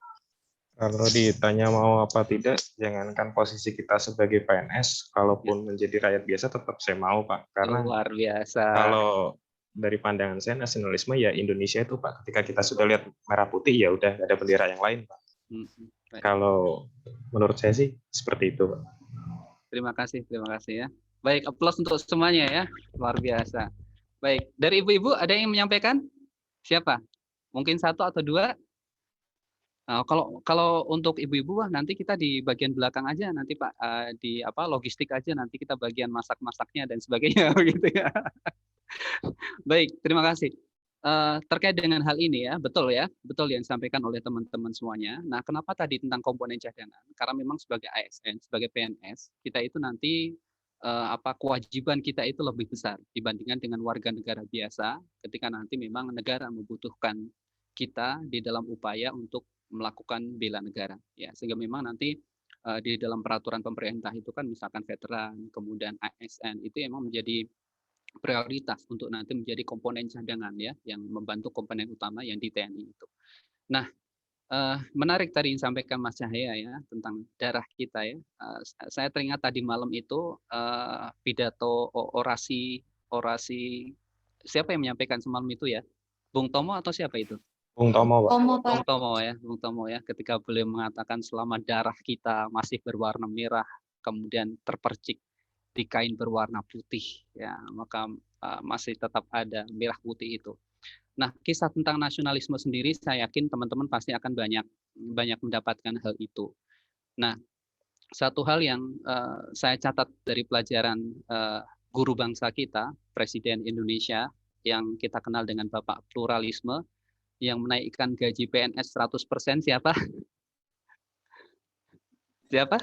Kalau ditanya mau apa tidak, jangankan posisi kita sebagai PNS, kalaupun menjadi rakyat biasa tetap saya mau Pak. Karena luar biasa. Kalau dari pandangan saya nasionalisme ya Indonesia itu Pak. Ketika kita sudah lihat merah putih ya udah ada bendera yang lain Pak. Kalau menurut saya sih seperti itu Pak. Terima kasih ya. Baik, aplaus untuk semuanya ya. Luar biasa. Baik, dari ibu-ibu ada yang menyampaikan? Siapa? Mungkin satu atau dua? Nah, kalau untuk ibu-ibu nanti kita di bagian belakang aja nanti Pak, di logistik aja nanti kita bagian masak-masaknya dan sebagainya begitu ya. Baik, terima kasih. Terkait dengan hal ini ya, betul yang disampaikan oleh teman-teman semuanya. Nah, kenapa tadi tentang komponen cadangan? Karena memang sebagai ASN, sebagai PNS, kita itu nanti kewajiban kita itu lebih besar dibandingkan dengan warga negara biasa ketika nanti memang negara membutuhkan kita di dalam upaya untuk melakukan bela negara ya, sehingga memang nanti di dalam peraturan pemerintah itu kan misalkan veteran kemudian ASN itu memang menjadi prioritas untuk nanti menjadi komponen cadangan ya yang membantu komponen utama yang di TNI itu. Nah, menarik tadi yang disampaikan Mas Cahaya ya tentang darah kita ya. Saya teringat tadi malam itu pidato orasi siapa yang menyampaikan semalam itu ya? Bung Tomo atau siapa itu? Bung Tomo, Pak. Bung Tomo ya, ketika beliau mengatakan selama darah kita masih berwarna merah, kemudian terpercik di kain berwarna putih, ya maka masih tetap ada merah putih itu. Nah, kisah tentang nasionalisme sendiri, saya yakin teman-teman pasti akan banyak mendapatkan hal itu. Nah, satu hal yang saya catat dari pelajaran guru bangsa kita, Presiden Indonesia, yang kita kenal dengan Bapak Pluralisme, yang menaikkan gaji PNS 100% siapa? Siapa?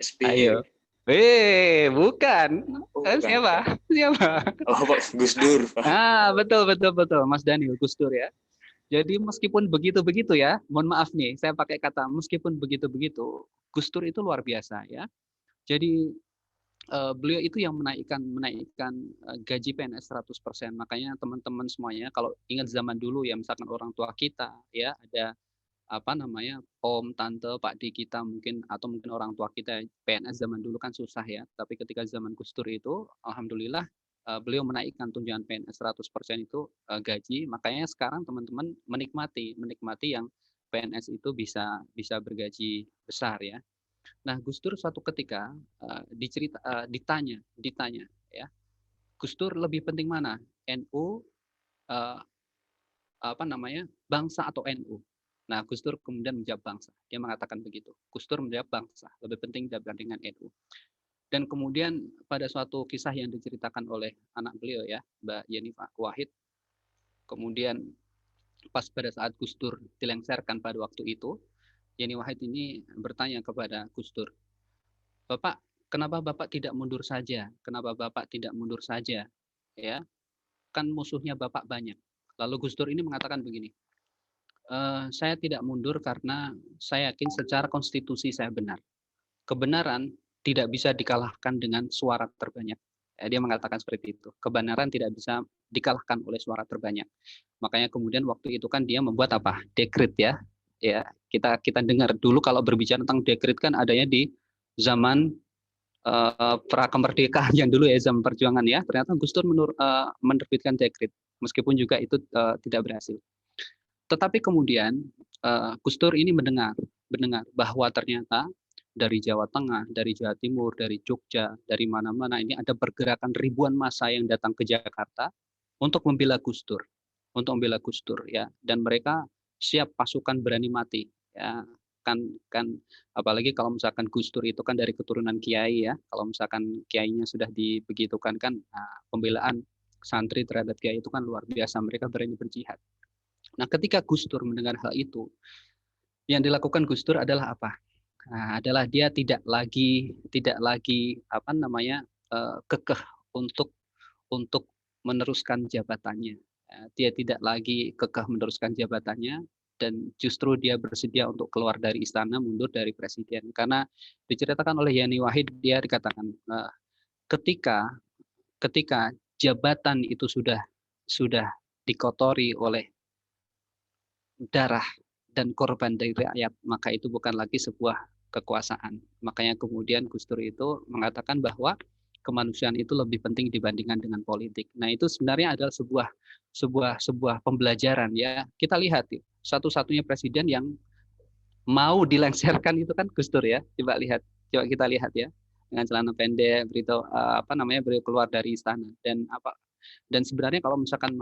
SBY. Ayo. Bukan. Oh, bukan. Siapa? Siapa? Oh, Pak Gus Dur. Betul, Mas Daniel, Gus Dur ya. Jadi meskipun begitu-begitu ya, mohon maaf nih, saya pakai kata meskipun begitu-begitu, Gus Dur itu luar biasa ya. Jadi beliau itu yang menaikkan gaji PNS 100%. Makanya teman-teman semuanya kalau ingat zaman dulu ya, misalkan orang tua kita ya, ada om, tante, pak D kita mungkin, atau mungkin orang tua kita PNS zaman dulu kan susah ya. Tapi ketika zaman Gus Dur itu, alhamdulillah beliau menaikkan tunjangan PNS 100% itu gaji. Makanya sekarang teman-teman menikmati yang PNS itu bisa bergaji besar ya. Nah, Gus Dur suatu ketika ditanya ya, Gus Dur lebih penting mana? NU bangsa atau NU? Nah, Gus Dur kemudian menjawab bangsa. Dia mengatakan begitu. Gus Dur menjawab bangsa, lebih penting dibandingkan NU. Dan kemudian pada suatu kisah yang diceritakan oleh anak beliau ya, Mbak Yeni Wahid, kemudian pas pada saat Gus Dur dilengsarkan pada waktu itu, Yeni Wahid ini bertanya kepada Gus Dur, Bapak, kenapa Bapak tidak mundur saja? Kenapa Bapak tidak mundur saja? Ya, kan musuhnya Bapak banyak. Lalu Gus Dur ini mengatakan begini, saya tidak mundur karena saya yakin secara konstitusi saya benar. Kebenaran tidak bisa dikalahkan dengan suara terbanyak. Dia mengatakan seperti itu. Kebenaran tidak bisa dikalahkan oleh suara terbanyak. Makanya kemudian waktu itu kan dia membuat apa? Dekret ya. Ya, kita dengar dulu kalau berbicara tentang dekret kan adanya di zaman pra kemerdekaan yang dulu ya, zaman perjuangan ya. Ternyata Gus Dur menerbitkan dekret meskipun juga itu tidak berhasil. Tetapi kemudian Gus Dur ini mendengar bahwa ternyata dari Jawa Tengah, dari Jawa Timur, dari Jogja, dari mana-mana ini ada pergerakan ribuan massa yang datang ke Jakarta untuk membela Gus Dur, ya. Dan mereka siap pasukan berani mati, ya. Kan apalagi kalau misalkan Gus Dur itu kan dari keturunan kiai ya. Kalau misalkan kiainya sudah dibegitukan kan, pembelaan santri terhadap kiai itu kan luar biasa, mereka berani berjihad. Nah, ketika Gus Dur mendengar hal itu, yang dilakukan Gus Dur adalah apa? Nah, adalah dia tidak lagi kekeh untuk meneruskan jabatannya. Dia tidak lagi kekeh meneruskan jabatannya, dan justru dia bersedia untuk keluar dari istana, mundur dari presiden. Karena diceritakan oleh Yeni Wahid, dia dikatakan ketika jabatan itu sudah dikotori oleh darah dan korban dari rakyat, maka itu bukan lagi sebuah kekuasaan. Makanya kemudian Gus Dur itu mengatakan bahwa kemanusiaan itu lebih penting dibandingkan dengan politik. Nah, itu sebenarnya adalah sebuah pembelajaran ya. Kita lihat satu-satunya presiden yang mau dilengsarkan itu kan Gus Dur ya. Coba kita lihat ya, dengan celana pendek, beliau keluar dari istana. Dan sebenarnya kalau misalkan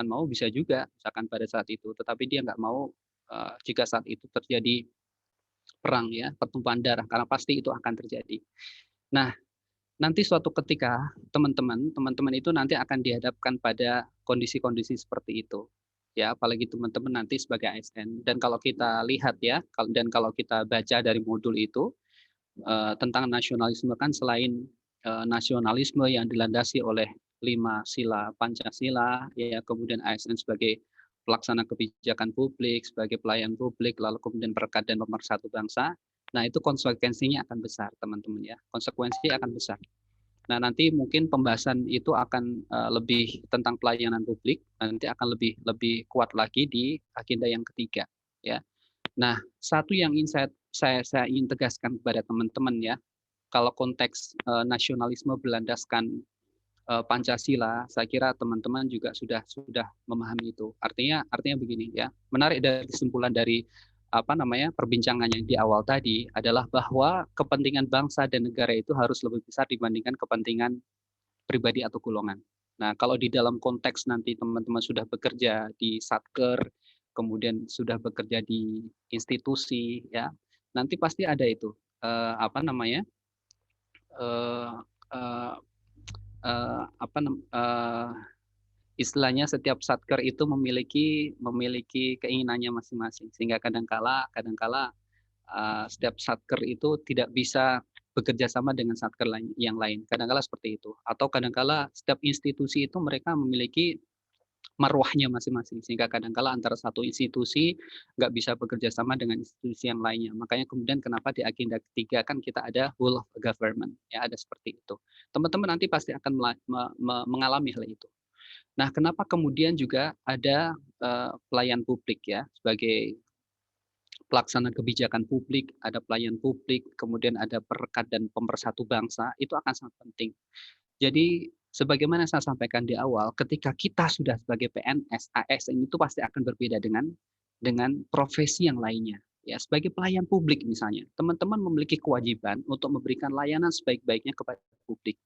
mau bisa juga misalkan pada saat itu, tetapi dia nggak mau jika saat itu terjadi perang ya, pertumpahan darah, karena pasti itu akan terjadi. Nah, nanti suatu ketika teman-teman itu nanti akan dihadapkan pada kondisi-kondisi seperti itu. Ya, apalagi teman-teman nanti sebagai ASN. Dan kalau kita lihat ya, dan kalau kita baca dari modul itu tentang nasionalisme kan, selain nasionalisme yang dilandasi oleh 5 sila Pancasila, ya, kemudian ASN sebagai pelaksana kebijakan publik, sebagai pelayan publik, lalu kemudian perekat dan pemersatu bangsa. Nah, itu konsekuensinya akan besar, teman-teman ya. Konsekuensi akan besar. Nah, nanti mungkin pembahasan itu akan lebih tentang pelayanan publik, nanti akan lebih kuat lagi di agenda yang ketiga, ya. Nah, satu yang ingin saya ingin tegaskan kepada teman-teman ya, kalau konteks nasionalisme berlandaskan Pancasila, saya kira teman-teman juga sudah memahami itu. Artinya begini ya, menarik dari kesimpulan dari perbincangan yang di awal tadi adalah bahwa kepentingan bangsa dan negara itu harus lebih besar dibandingkan kepentingan pribadi atau golongan. Nah, kalau di dalam konteks nanti teman-teman sudah bekerja di Satker, kemudian sudah bekerja di institusi ya, nanti pasti ada itu istilahnya setiap satker itu memiliki keinginannya masing-masing, sehingga kadangkala setiap satker itu tidak bisa bekerja sama dengan satker yang lain. Kadangkala seperti itu. Atau kadangkala setiap institusi itu mereka memiliki marwahnya masing-masing, sehingga kadangkala antara satu institusi nggak bisa bekerja sama dengan institusi yang lainnya. Makanya kemudian kenapa di agenda ketiga kan kita ada whole of government, ya ada seperti itu. Teman-teman nanti pasti akan mengalami hal itu. Nah, kenapa kemudian juga ada pelayan publik ya sebagai pelaksana kebijakan publik, ada pelayan publik, kemudian ada perekat dan pemersatu bangsa, itu akan sangat penting. Jadi sebagaimana saya sampaikan di awal, ketika kita sudah sebagai PNS, ASN itu pasti akan berbeda dengan profesi yang lainnya. Ya, sebagai pelayan publik misalnya, teman-teman memiliki kewajiban untuk memberikan layanan sebaik-baiknya kepada publik.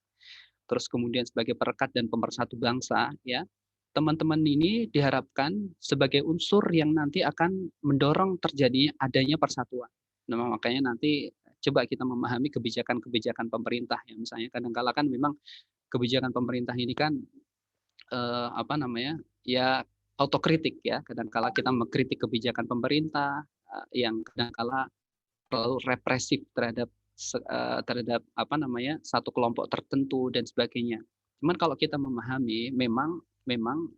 Terus kemudian sebagai perekat dan pemersatu bangsa, ya, teman-teman ini diharapkan sebagai unsur yang nanti akan mendorong terjadinya adanya persatuan. Nah, makanya nanti coba kita memahami kebijakan-kebijakan pemerintah ya, misalnya kadang-kala kan memang kebijakan pemerintah ini kan ya autokritik ya, kadang-kala kita mengkritik kebijakan pemerintah yang kadang-kala terlalu represif terhadap satu kelompok tertentu dan sebagainya. Cuman kalau kita memahami memang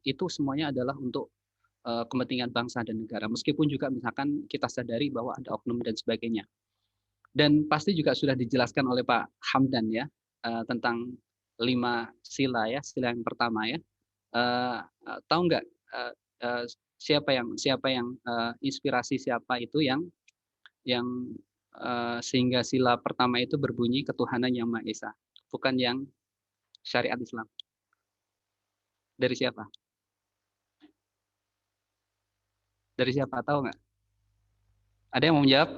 itu semuanya adalah untuk kepentingan bangsa dan negara, meskipun juga misalkan kita sadari bahwa ada oknum dan sebagainya. Dan pasti juga sudah dijelaskan oleh Pak Hamdan ya tentang 5 sila ya, sila yang pertama ya. Tahu nggak siapa yang inspirasi siapa itu yang sehingga sila pertama itu berbunyi ketuhanan yang Maha Esa, bukan yang syariat Islam. Dari siapa? Dari siapa, tahu nggak? Ada yang mau menjawab?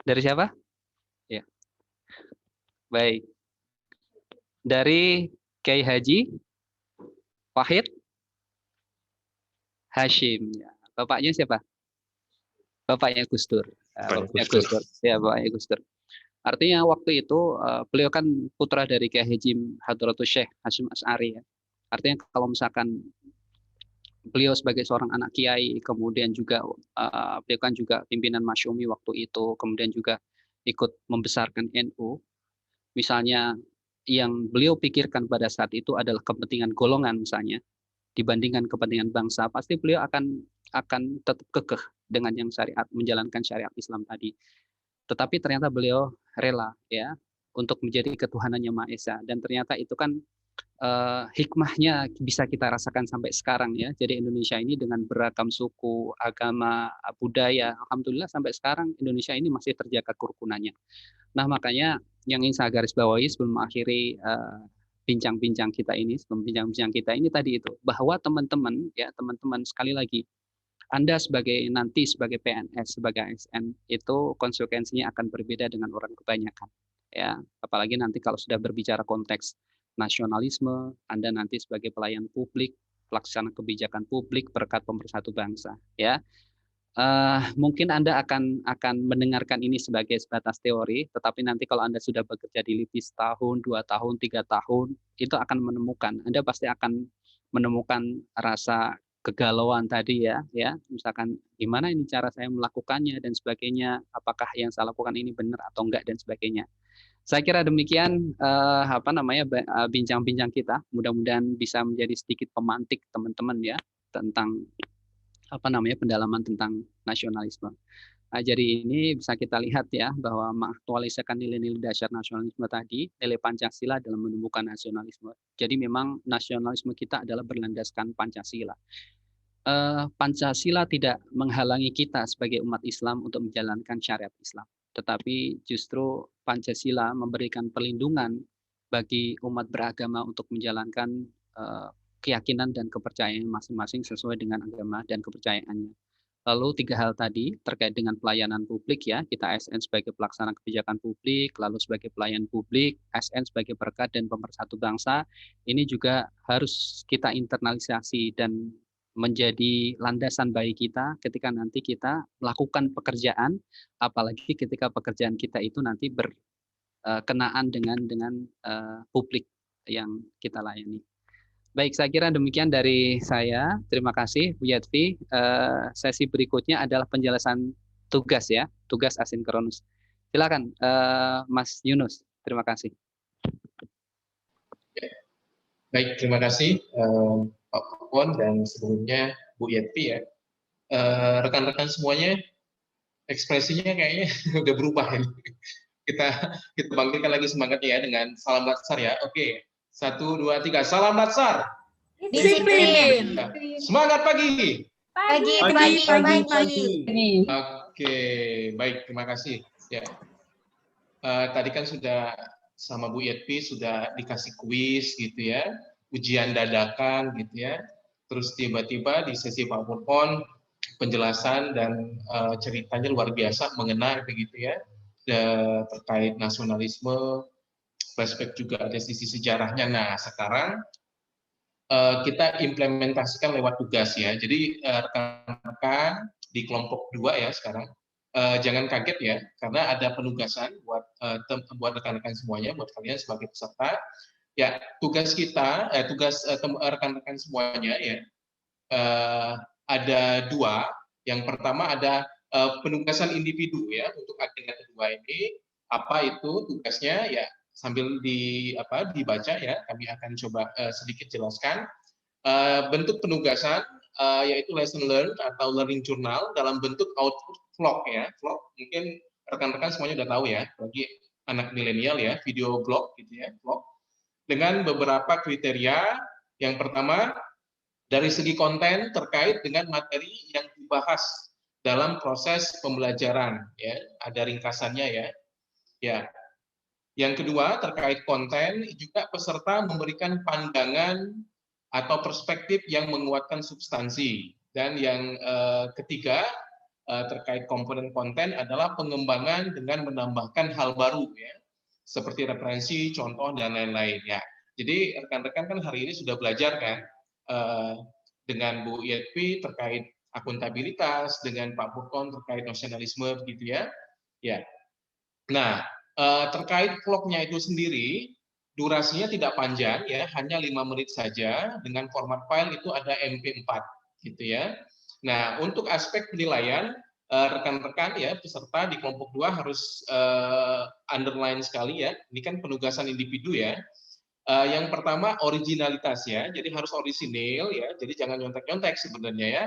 Dari siapa? Ya. Baik. Dari Kiai Haji Wahid Hashim. Bapaknya siapa? Bapaknya Gus Dur. Bapaknya Gus Dur. Ya, Bapaknya Gus Dur. Artinya waktu itu beliau kan putra dari Kiai Haji Hadratus Syekh Hasyim Asy'ari ya. Artinya kalau misalkan beliau sebagai seorang anak kiai, kemudian juga beliau kan juga pimpinan Masyumi waktu itu, kemudian juga ikut membesarkan NU. Misalnya yang beliau pikirkan pada saat itu adalah kepentingan golongan misalnya, dibandingkan kepentingan bangsa, pasti beliau akan tetap kekeh dengan yang syariat, menjalankan syariat Islam tadi. Tetapi ternyata beliau rela ya untuk menjadi ketuhanan yang Maha Esa, dan ternyata itu kan hikmahnya bisa kita rasakan sampai sekarang ya. Jadi Indonesia ini dengan beragam suku, agama, budaya, alhamdulillah sampai sekarang Indonesia ini masih terjaga kerukunannya. Nah, makanya yang ingin saya garis bawahi sebelum mengakhiri bincang-bincang kita ini, tadi itu bahwa teman-teman sekali lagi, Anda sebagai PNS, sebagai ASN itu konsekuensinya akan berbeda dengan orang kebanyakan. Ya, apalagi nanti kalau sudah berbicara konteks nasionalisme, Anda nanti sebagai pelayan publik, pelaksana kebijakan publik, perekat pemersatu bangsa, ya. Mungkin Anda akan mendengarkan ini sebagai sebatas teori, tetapi nanti kalau Anda sudah bekerja di LIPI setahun, 2 tahun, 3 tahun, itu akan menemukan, Anda pasti akan menemukan rasa kegalauan tadi ya, misalkan gimana ini cara saya melakukannya dan sebagainya, apakah yang saya lakukan ini benar atau enggak dan sebagainya. Saya kira demikian bincang-bincang kita. Mudah-mudahan bisa menjadi sedikit pemantik teman-teman ya tentang pendalaman tentang nasionalisme. Nah, jadi ini bisa kita lihat ya bahwa mengaktualisasikan nilai-nilai dasar nasionalisme tadi, nilai Pancasila dalam menemukan nasionalisme. Jadi memang nasionalisme kita adalah berlandaskan Pancasila. Pancasila tidak menghalangi kita sebagai umat Islam untuk menjalankan syariat Islam. Tetapi justru Pancasila memberikan perlindungan bagi umat beragama untuk menjalankan keyakinan dan kepercayaan masing-masing sesuai dengan agama dan kepercayaannya. Lalu 3 hal tadi terkait dengan pelayanan publik ya, kita ASN sebagai pelaksana kebijakan publik, lalu sebagai pelayan publik, ASN sebagai perekat dan pemersatu bangsa, ini juga harus kita internalisasi dan menjadi landasan bagi kita ketika nanti kita melakukan pekerjaan, apalagi ketika pekerjaan kita itu nanti kenaan dengan publik yang kita layani. Baik, saya kira demikian dari saya. Terima kasih Bu Yatvi. Sesi berikutnya adalah penjelasan tugas ya, tugas asinkronus. Silakan Mas Yunus. Terima kasih. Baik, terima kasih Pak Pupon dan sebelumnya Bu Yatvi ya. Rekan-rekan semuanya ekspresinya kayaknya udah berubah ini. Kita bangkitkan lagi semangatnya ya dengan salam Latsar ya. Oke, 1, 2, 3, salam Latsar. Disiplin. Semangat pagi. Pagi. Oke, baik, terima kasih. Ya, tadi kan sudah sama Bu Yatvi sudah dikasih kuis gitu ya, ujian dadakan gitu ya. Terus tiba-tiba di sesi Pak Pupon penjelasan dan ceritanya luar biasa mengena begitu ya, terkait nasionalisme, flashback juga ada sisi sejarahnya. Nah, sekarang kita implementasikan lewat tugas ya. Jadi rekan-rekan di kelompok 2 ya sekarang, jangan kaget ya, karena ada penugasan buat rekan-rekan semuanya, buat kalian sebagai peserta. Ya, tugas kita, tugas rekan-rekan semuanya ya, ada 2. Yang pertama ada penugasan individu ya untuk agenda kedua ini. Apa itu tugasnya ya? Sambil dibaca ya, kami akan coba sedikit jelaskan. Bentuk penugasan yaitu lesson learned atau learning journal dalam bentuk output vlog ya. Vlog mungkin rekan-rekan semuanya udah tahu ya, bagi anak milenial ya, video blog gitu ya, vlog. Dengan beberapa kriteria. Yang pertama, dari segi konten terkait dengan materi yang dibahas dalam proses pembelajaran ya, ada ringkasannya ya. Ya. Yang kedua, terkait konten, juga peserta memberikan pandangan atau perspektif yang menguatkan substansi. Dan yang ketiga, terkait komponen konten adalah pengembangan dengan menambahkan hal baru, ya, seperti referensi, contoh, dan lain-lain. Ya. Jadi rekan-rekan kan hari ini sudah belajar kan dengan Bu Yatvi terkait akuntabilitas, dengan Pak Pupon terkait nasionalisme, begitu ya. Ya. Nah, terkait vlognya itu sendiri, durasinya tidak panjang ya, hanya 5 menit saja, dengan format file itu ada MP4 gitu ya. Nah, untuk aspek penilaian, rekan-rekan ya peserta di kelompok 2 harus underline sekali ya. Ini kan penugasan individu ya. Yang pertama originalitas ya, jadi harus orisinil ya, jadi jangan nyontek-nyontek sebenarnya ya.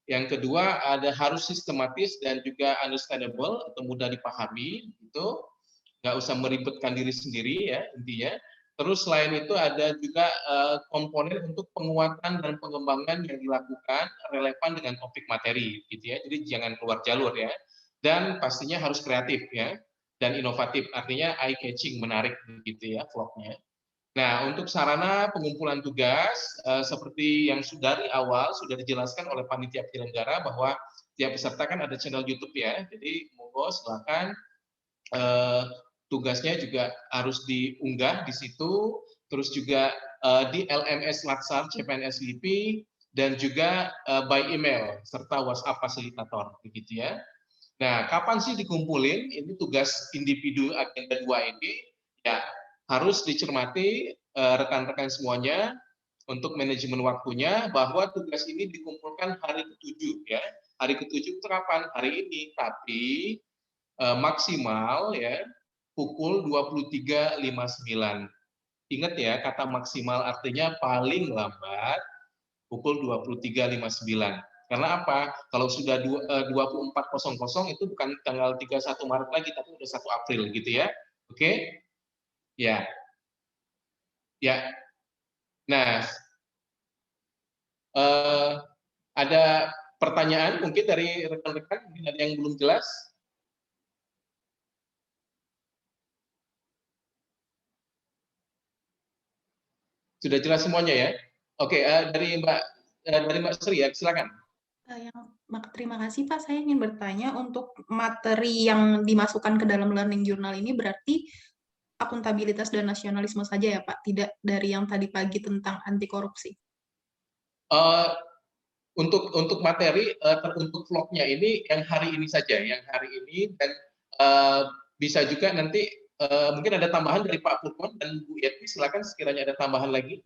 Yang kedua ada harus sistematis dan juga understandable atau mudah dipahami gitu. Nggak usah meribetkan diri sendiri ya intinya. Terus selain itu ada juga komponen untuk penguatan dan pengembangan yang dilakukan relevan dengan topik materi gitu ya. Jadi jangan keluar jalur ya. Dan pastinya harus kreatif ya dan inovatif. Artinya eye catching, menarik gitu ya vlognya. Nah, untuk sarana pengumpulan tugas seperti yang dari awal sudah dijelaskan oleh panitia penyelenggara bahwa tiap peserta kan ada channel YouTube ya. Jadi monggo silakan tugasnya juga harus diunggah di situ, terus juga di LMS Latsar CPNS LIPI dan juga by email serta WhatsApp fasilitator begitu ya. Nah, kapan sih dikumpulin? Ini tugas individu agenda 2 ini ya harus dicermati rekan-rekan semuanya untuk manajemen waktunya bahwa tugas ini dikumpulkan hari ke-7 ya. Hari ke-7 itu kapan? Hari ini, tapi maksimal ya pukul 23.59. Ingat ya, kata maksimal artinya paling lambat pukul 23.59. Karena apa? Kalau sudah 24.00 itu bukan tanggal 31 Maret lagi, tapi udah 1 April gitu ya. Oke? Ya. Ya. Nah, ada pertanyaan mungkin dari rekan-rekan, mungkin ada yang belum jelas? Sudah jelas semuanya ya? Oke, dari Mbak Sri ya, silakan. Terima kasih Pak, saya ingin bertanya untuk materi yang dimasukkan ke dalam learning journal ini berarti akuntabilitas dan nasionalisme saja ya Pak, tidak dari yang tadi pagi tentang anti korupsi? Untuk materi, untuk vlognya ini yang hari ini saja, yang hari ini dan bisa juga nanti mungkin ada tambahan dari Pak Purkon dan Bu Yeti, silakan sekiranya ada tambahan lagi.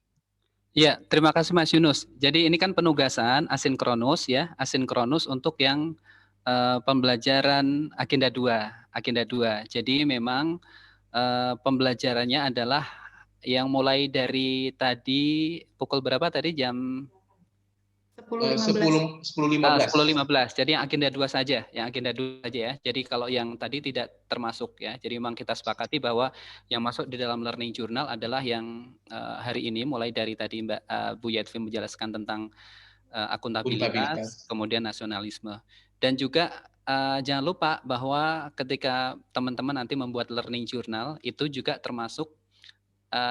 Ya, terima kasih Mas Yunus. Jadi ini kan penugasan asinkronus ya, asinkronus untuk yang pembelajaran agenda 2. Jadi memang pembelajarannya adalah yang mulai dari tadi pukul berapa tadi jam 10.15. 10.15. 10.15. Jadi yang agenda 2 saja, ya. Jadi kalau yang tadi tidak termasuk ya. Jadi memang kita sepakati bahwa yang masuk di dalam learning journal adalah yang hari ini mulai dari tadi Mbak Bu Yetvi menjelaskan tentang akuntabilitas, kemudian nasionalisme. Dan juga jangan lupa bahwa ketika teman-teman nanti membuat learning journal itu juga termasuk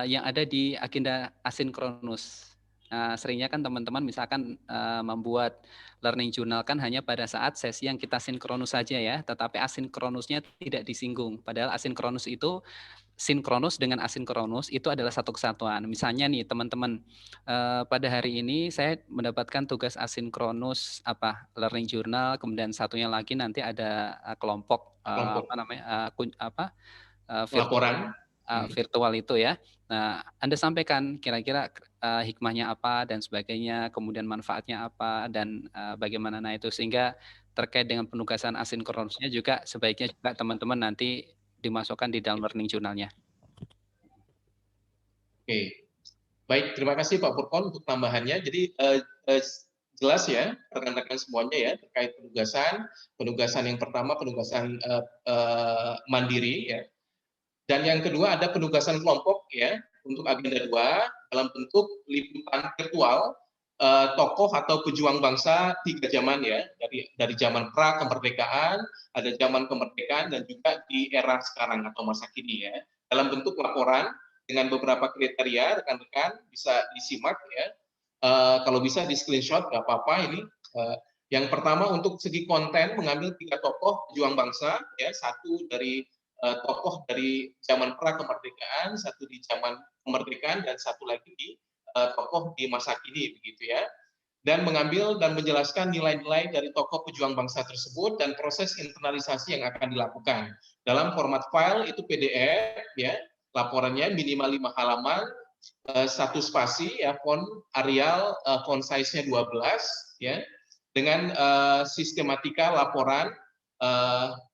yang ada di agenda asinkronus. Seringnya kan teman-teman misalkan membuat learning journal kan hanya pada saat sesi yang kita sinkronus saja ya, tetapi asinkronusnya tidak disinggung. Padahal asinkronus itu sinkronus dengan asinkronus itu adalah satu kesatuan. Misalnya nih teman-teman, pada hari ini saya mendapatkan tugas asinkronus learning journal, kemudian satunya lagi nanti ada kelompok. Laporan virtual itu ya. Nah, Anda sampaikan kira-kira hikmahnya apa dan sebagainya, kemudian manfaatnya apa dan bagaimana. Nah itu sehingga terkait dengan penugasan asinkronusnya juga sebaiknya juga teman-teman nanti dimasukkan di dalam learning journalnya. Oke, baik, terima kasih Pak Purkon untuk tambahannya. Jadi jelas ya rekan-rekan semuanya ya terkait penugasan yang pertama penugasan mandiri ya. Dan yang kedua ada penugasan kelompok ya untuk agenda 2 dalam bentuk liputan virtual tokoh atau pejuang bangsa 3 zaman ya, dari zaman pra kemerdekaan, ada zaman kemerdekaan dan juga di era sekarang atau masa kini ya. Dalam bentuk laporan dengan beberapa kriteria rekan-rekan bisa disimak ya. Kalau bisa di screenshot nggak apa-apa ini. Yang pertama untuk segi konten mengambil 3 tokoh pejuang bangsa ya, satu dari tokoh dari zaman pra kemerdekaan, satu di zaman kemerdekaan dan satu lagi di tokoh di masa kini begitu ya. Dan mengambil dan menjelaskan nilai-nilai dari tokoh pejuang bangsa tersebut dan proses internalisasi yang akan dilakukan. Dalam format file itu PDF ya, laporannya minimal 5 halaman, 1 spasi ya, font Arial, font size-nya 12 ya. Dengan sistematika laporan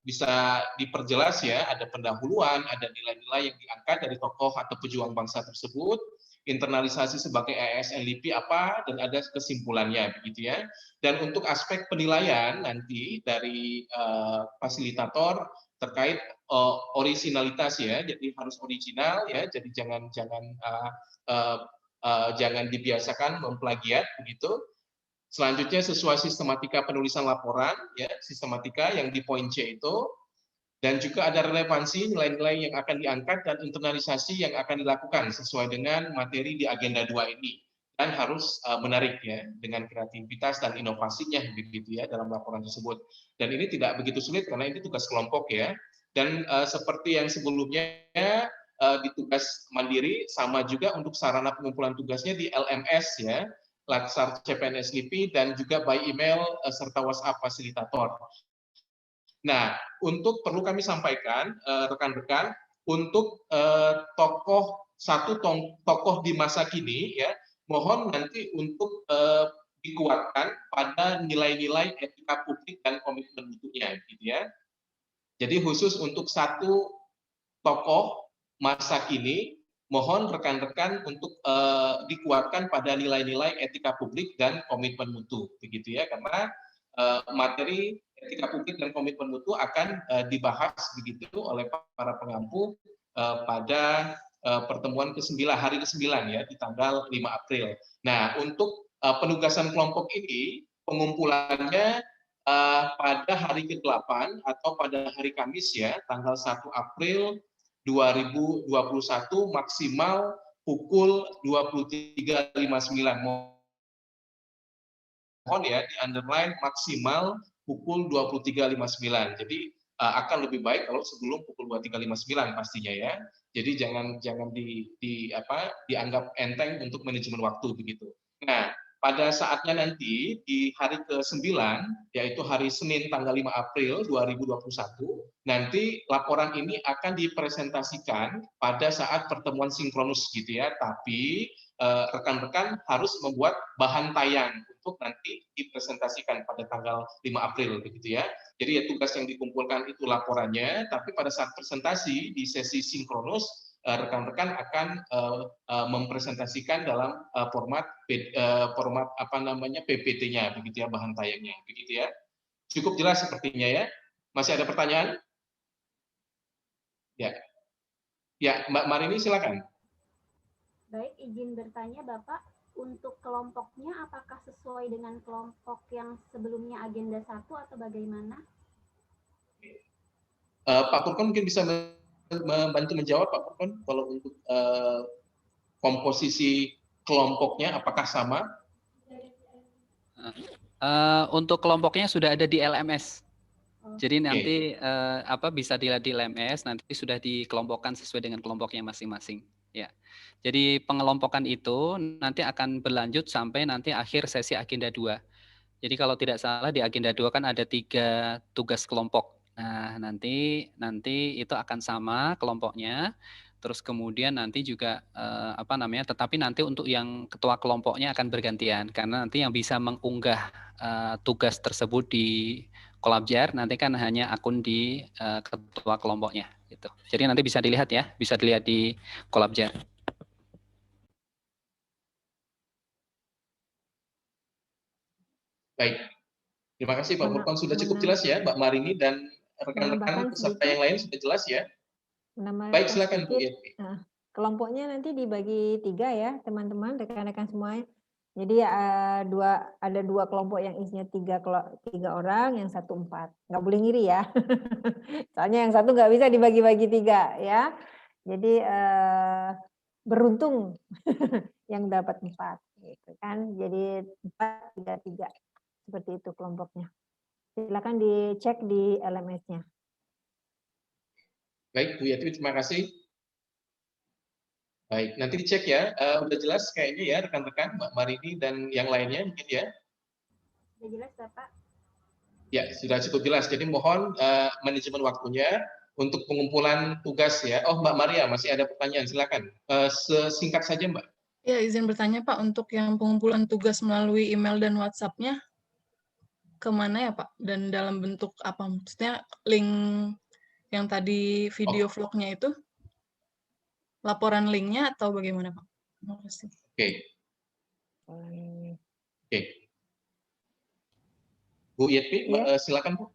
bisa diperjelas ya, ada pendahuluan, ada nilai-nilai yang diangkat dari tokoh atau pejuang bangsa tersebut, internalisasi sebagai ASN LIPI apa, dan ada kesimpulannya begitu ya. Dan untuk aspek penilaian nanti dari fasilitator terkait originalitas ya, jadi harus original ya, jadi jangan dibiasakan memplagiat begitu. Selanjutnya sesuai sistematika penulisan laporan, ya, sistematika yang di poin C itu, dan juga ada relevansi nilai-nilai yang akan diangkat dan internalisasi yang akan dilakukan sesuai dengan materi di agenda 2 ini. Dan harus menarik ya, dengan kreativitas dan inovasinya begitu ya dalam laporan tersebut. Dan ini tidak begitu sulit karena ini tugas kelompok ya. Dan seperti yang sebelumnya di tugas mandiri, sama juga untuk sarana pengumpulan tugasnya di LMS ya, Latsar CPNS LIPI, dan juga by email serta WhatsApp fasilitator. Nah, untuk perlu kami sampaikan rekan-rekan, untuk tokoh di masa kini ya, mohon nanti untuk dikuatkan pada nilai-nilai etika publik dan komitmen mutunya gitu ya. Jadi khusus untuk satu tokoh masa kini, mohon rekan-rekan untuk dikuatkan pada nilai-nilai etika publik dan komitmen mutu, begitu ya, karena materi etika publik dan komitmen mutu akan dibahas begitu oleh para pengampu pada pertemuan ke-9, hari ke-9 ya, di tanggal 5 April. Nah, untuk penugasan kelompok ini, pengumpulannya pada hari ke-8 atau pada hari Kamis ya, tanggal 1 April 2021 maksimal pukul 23.59. Mohon ya di underline maksimal pukul 23.59. Jadi akan lebih baik kalau sebelum pukul 23.59 pastinya ya. Jadi jangan dianggap enteng untuk manajemen waktu begitu. Nah, pada saatnya nanti di hari ke-9, yaitu hari Senin tanggal 5 April 2021, nanti laporan ini akan dipresentasikan pada saat pertemuan sinkronus gitu ya, tapi rekan-rekan harus membuat bahan tayang untuk nanti dipresentasikan pada tanggal 5 April begitu ya. Jadi ya tugas yang dikumpulkan itu laporannya, tapi pada saat presentasi di sesi sinkronus rekan-rekan akan mempresentasikan dalam format apa namanya PPT-nya begitu ya, bahan tayangnya begitu ya. Cukup jelas sepertinya ya. Masih ada pertanyaan? Ya. Ya, Mbak Marini silakan. Baik, izin bertanya Bapak, untuk kelompoknya apakah sesuai dengan kelompok yang sebelumnya agenda 1 atau bagaimana? Pak Purkon mungkin bisa membantu menjawab Pak Purkon kalau untuk komposisi kelompoknya apakah sama? Untuk kelompoknya sudah ada di LMS. Jadi nanti bisa dilihat di LMS, nanti sudah dikelompokkan sesuai dengan kelompoknya masing-masing. Ya. Jadi pengelompokan itu nanti akan berlanjut sampai nanti akhir sesi agenda 2. Jadi kalau tidak salah di agenda 2 kan ada 3 tugas kelompok. Nah, nanti itu akan sama kelompoknya. Terus kemudian nanti juga tetapi nanti untuk yang ketua kelompoknya akan bergantian karena nanti yang bisa mengunggah tugas tersebut di Collabjar nanti kan hanya akun di ketua kelompoknya gitu. Jadi nanti bisa dilihat ya, bisa dilihat di Collabjar. Baik. Terima kasih Pak Purkon, sudah cukup jelas ya Mbak Marini dan rekan-rekan peserta yang lain sudah jelas ya. Baik, silakan Bu Yeti. Kelompoknya nanti dibagi 3 ya teman-teman, rekan-rekan semuanya. Jadi ada 2 kelompok yang isinya 3 orang, yang 1 4. Nggak boleh ngiri ya. Soalnya yang 1 nggak bisa dibagi-bagi 3 ya. Jadi beruntung yang dapat 4 gitu kan. Jadi 4 3 3 seperti itu kelompoknya. Silakan dicek di LMS-nya. Baik Bu Yeti, terima kasih. Baik, nanti dicek ya. Udah jelas kayaknya ya rekan-rekan Mbak Marini dan yang lainnya mungkin ya. Sudah jelas Bapak? Ya, sudah cukup jelas. Jadi mohon manajemen waktunya untuk pengumpulan tugas ya. Oh, Mbak Maria masih ada pertanyaan, silakan. Sesingkat saja Mbak. Ya, izin bertanya Pak, untuk yang pengumpulan tugas melalui email dan WhatsApp-nya kemana ya Pak? Dan dalam bentuk apa? Maksudnya link yang tadi video vlognya itu? Laporan linknya atau bagaimana Pak? Terima kasih. Oke. Bu Yeti, ya. Silakan Bu.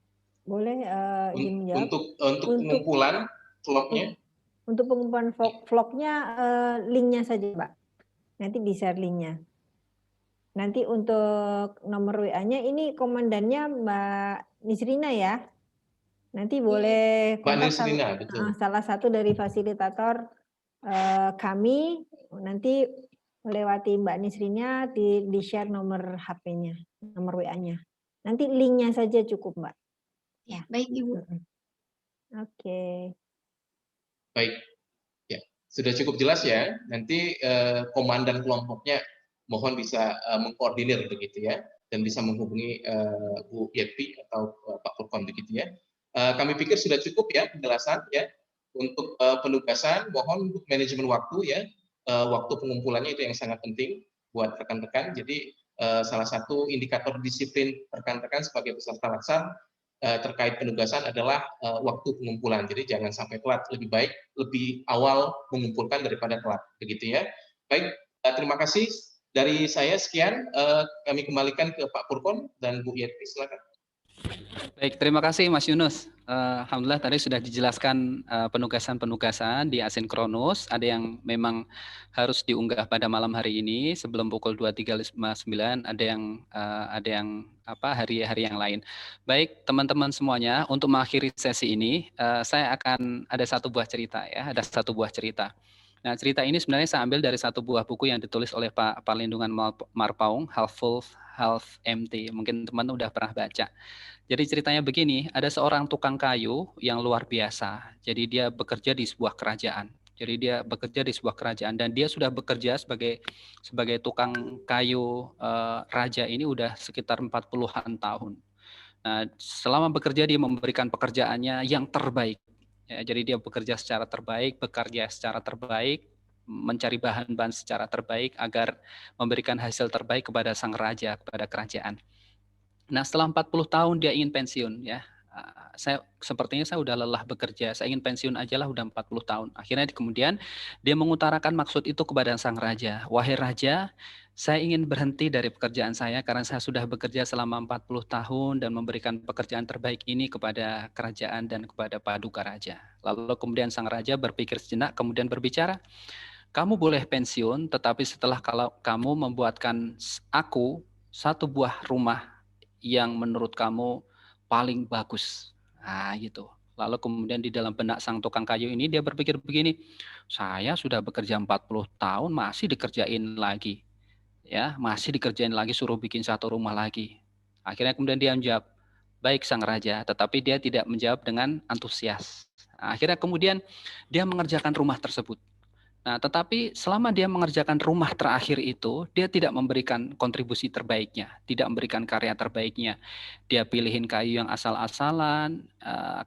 Boleh izin menjawab. Untuk pengumpulan vlognya. Untuk pengumpulan vlognya linknya saja Pak. Nanti di-share linknya. Nanti untuk nomor WA-nya ini komandannya Mbak Nisrina ya. Nanti boleh kontak salah satu dari fasilitator kami, nanti melewati Mbak Nisrina di-share nomor HP-nya, nomor WA-nya. Nanti linknya saja cukup Mbak. Ya, baik Ibu. Oke. Baik, ya sudah cukup jelas ya. Nanti komandan kelompoknya mohon bisa mengkoordinir begitu ya, dan bisa menghubungi Bu Yeti atau Pak Purkon begitu ya. Kami pikir sudah cukup ya penjelasan ya. Untuk penugasan, mohon untuk manajemen waktu ya, waktu pengumpulannya itu yang sangat penting buat rekan-rekan. Jadi salah satu indikator disiplin rekan-rekan sebagai peserta laksar terkait penugasan adalah waktu pengumpulan. Jadi jangan sampai telat, lebih baik lebih awal mengumpulkan daripada telat, begitu ya. Baik, terima kasih dari saya sekian. Kami kembalikan ke Pak Purkon dan Bu Yeti, silakan. Baik, terima kasih Mas Yunus. Alhamdulillah tadi sudah dijelaskan penugasan-penugasan di asinkronus. Ada yang memang harus diunggah pada malam hari ini sebelum pukul 23.59. Ada yang hari-hari yang lain. Baik, teman-teman semuanya, untuk mengakhiri sesi ini, saya akan ada satu buah cerita ya. Ada satu buah cerita. Nah, cerita ini sebenarnya saya ambil dari satu buah buku yang ditulis oleh Pak Parlindungan Marpaung, Half Full, Half Empty. Mungkin teman udah pernah baca. Jadi ceritanya begini, ada seorang tukang kayu yang luar biasa. Jadi dia bekerja di sebuah kerajaan. Jadi dia bekerja di sebuah kerajaan dan dia sudah bekerja sebagai tukang kayu raja ini udah sekitar 40-an tahun. Nah, selama bekerja dia memberikan pekerjaannya yang terbaik. Ya, jadi dia bekerja secara terbaik, bekerja secara terbaik, mencari bahan-bahan secara terbaik agar memberikan hasil terbaik kepada sang raja, kepada kerajaan. Nah, setelah 40 tahun dia ingin pensiun ya. Sepertinya saya udah lelah bekerja, saya ingin pensiun aja lah udah 40 tahun. Akhirnya kemudian dia mengutarakan maksud itu kepada sang raja. Wahai raja, saya ingin berhenti dari pekerjaan saya karena saya sudah bekerja selama 40 tahun dan memberikan pekerjaan terbaik ini kepada kerajaan dan kepada paduka raja. Lalu kemudian sang raja berpikir sejenak kemudian berbicara, kamu boleh pensiun tetapi setelah kalau kamu membuatkan aku satu buah rumah yang menurut kamu paling bagus. Nah, gitu. Lalu kemudian di dalam benak sang tukang kayu ini dia berpikir begini, saya sudah bekerja 40 tahun masih dikerjain lagi. Ya, masih dikerjain lagi suruh bikin satu rumah lagi. Akhirnya kemudian dia menjawab, baik sang raja, tetapi dia tidak menjawab dengan antusias. Nah, akhirnya kemudian dia mengerjakan rumah tersebut. Nah, tetapi selama dia mengerjakan rumah terakhir itu, dia tidak memberikan kontribusi terbaiknya, tidak memberikan karya terbaiknya. Dia pilihin kayu yang asal-asalan,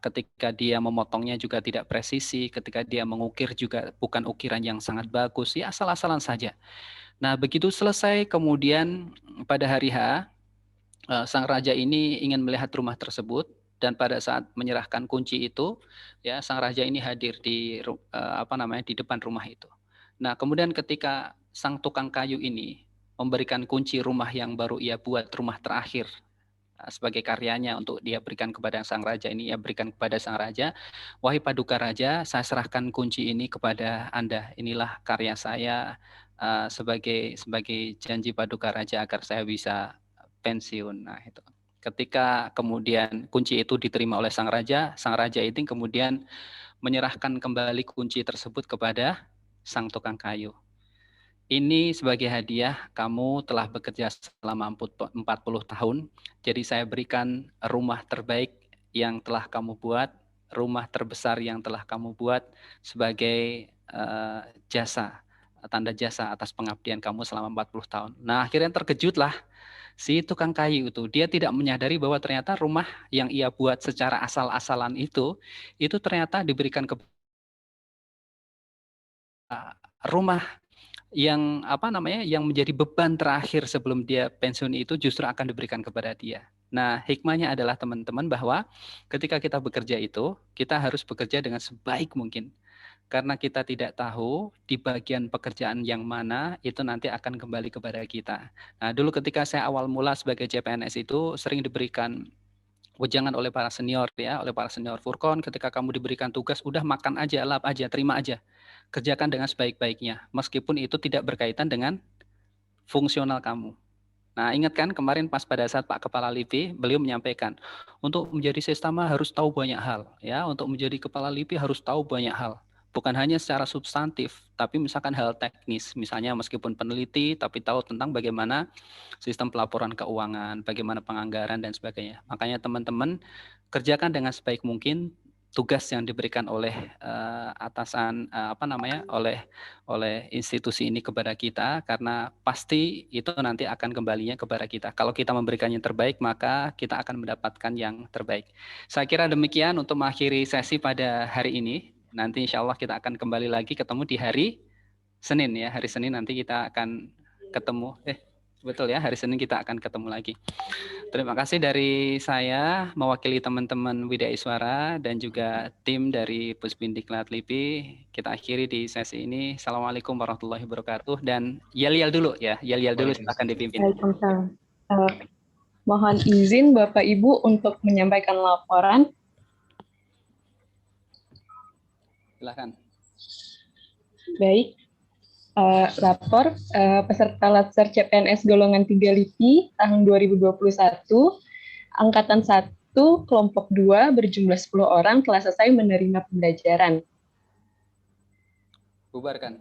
ketika dia memotongnya juga tidak presisi, ketika dia mengukir juga bukan ukiran yang sangat bagus, ya asal-asalan saja. Nah, begitu selesai kemudian pada hari H, sang raja ini ingin melihat rumah tersebut. Dan pada saat menyerahkan kunci itu, ya sang raja ini hadir di di depan rumah itu. Nah, kemudian ketika sang tukang kayu ini memberikan kunci rumah yang baru ia buat, rumah terakhir sebagai karyanya untuk dia berikan kepada sang raja ini, ia berikan kepada sang raja, wahai paduka raja, saya serahkan kunci ini kepada Anda. Inilah karya saya sebagai janji paduka raja agar saya bisa pensiun. Nah, itu. Ketika kemudian kunci itu diterima oleh sang raja itu kemudian menyerahkan kembali kunci tersebut kepada sang tukang kayu. Ini sebagai hadiah, kamu telah bekerja selama 40 tahun, jadi saya berikan rumah terbaik yang telah kamu buat, rumah terbesar yang telah kamu buat sebagai jasa, tanda jasa atas pengabdian kamu selama 40 tahun. Nah, akhirnya terkejutlah si tukang kayu itu, dia tidak menyadari bahwa ternyata rumah yang ia buat secara asal-asalan itu ternyata diberikan ke rumah yang yang menjadi beban terakhir sebelum dia pensiun itu justru akan diberikan kepada dia. Nah, hikmahnya adalah teman-teman bahwa ketika kita bekerja itu, kita harus bekerja dengan sebaik mungkin. Karena kita tidak tahu di bagian pekerjaan yang mana itu nanti akan kembali kepada kita. Nah, dulu ketika saya awal mula sebagai CPNS itu sering diberikan wejangan oleh para senior ya, oleh para senior Furkon, ketika kamu diberikan tugas, udah makan aja, lap aja, terima aja. Kerjakan dengan sebaik-baiknya, meskipun itu tidak berkaitan dengan fungsional kamu. Nah, ingat kan kemarin pas pada saat Pak Kepala LIPI, beliau menyampaikan, untuk menjadi sestama harus tahu banyak hal. Ya, untuk menjadi Kepala LIPI harus tahu banyak hal. Bukan hanya secara substantif, tapi misalkan hal teknis. Misalnya meskipun peneliti, tapi tahu tentang bagaimana sistem pelaporan keuangan, bagaimana penganggaran, dan sebagainya. Makanya teman-teman kerjakan dengan sebaik mungkin tugas yang diberikan oleh atasan oleh institusi ini kepada kita, karena pasti itu nanti akan kembalinya kepada kita. Kalau kita memberikan yang terbaik, maka kita akan mendapatkan yang terbaik. Saya kira demikian untuk mengakhiri sesi pada hari ini. Nanti insya Allah kita akan kembali lagi ketemu di hari Senin ya. Hari Senin nanti kita akan ketemu. Betul ya, hari Senin kita akan ketemu lagi. Terima kasih dari saya mewakili teman-teman Widya Iswara dan juga tim dari Puspindiklat LIPI. Kita akhiri di sesi ini. Assalamualaikum warahmatullahi wabarakatuh. Dan yel-yel dulu ya, yel-yel dulu silakan dipimpin. Waalaikumsalam. Mohon izin Bapak Ibu untuk menyampaikan laporan. Silakan. Baik. Lapor peserta Latsar CPNS golongan 3 LIPI tahun 2021, angkatan 1, kelompok 2 berjumlah 10 orang telah selesai menerima pembelajaran. Bubarkan.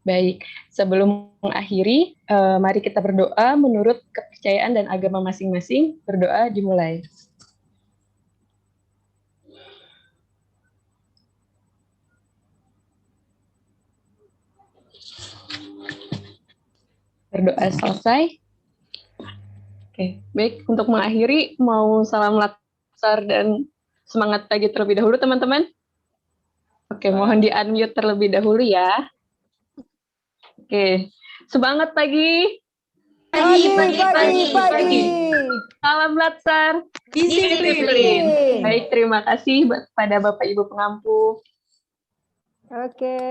Baik, sebelum mengakhiri, mari kita berdoa menurut kepercayaan dan agama masing-masing. Berdoa dimulai. Berdoa selesai. Oke, baik. Untuk mengakhiri, mau salam latsar dan semangat pagi terlebih dahulu, teman-teman. Oke, mohon di-unmute terlebih dahulu ya. Oke, semangat pagi. Pagi. Salam latsar. Disiplin. Baik, terima kasih pada Bapak Ibu pengampu. Oke,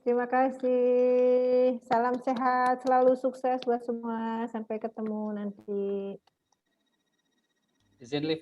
terima kasih. Salam sehat, selalu sukses buat semua. Sampai ketemu nanti. Izin live.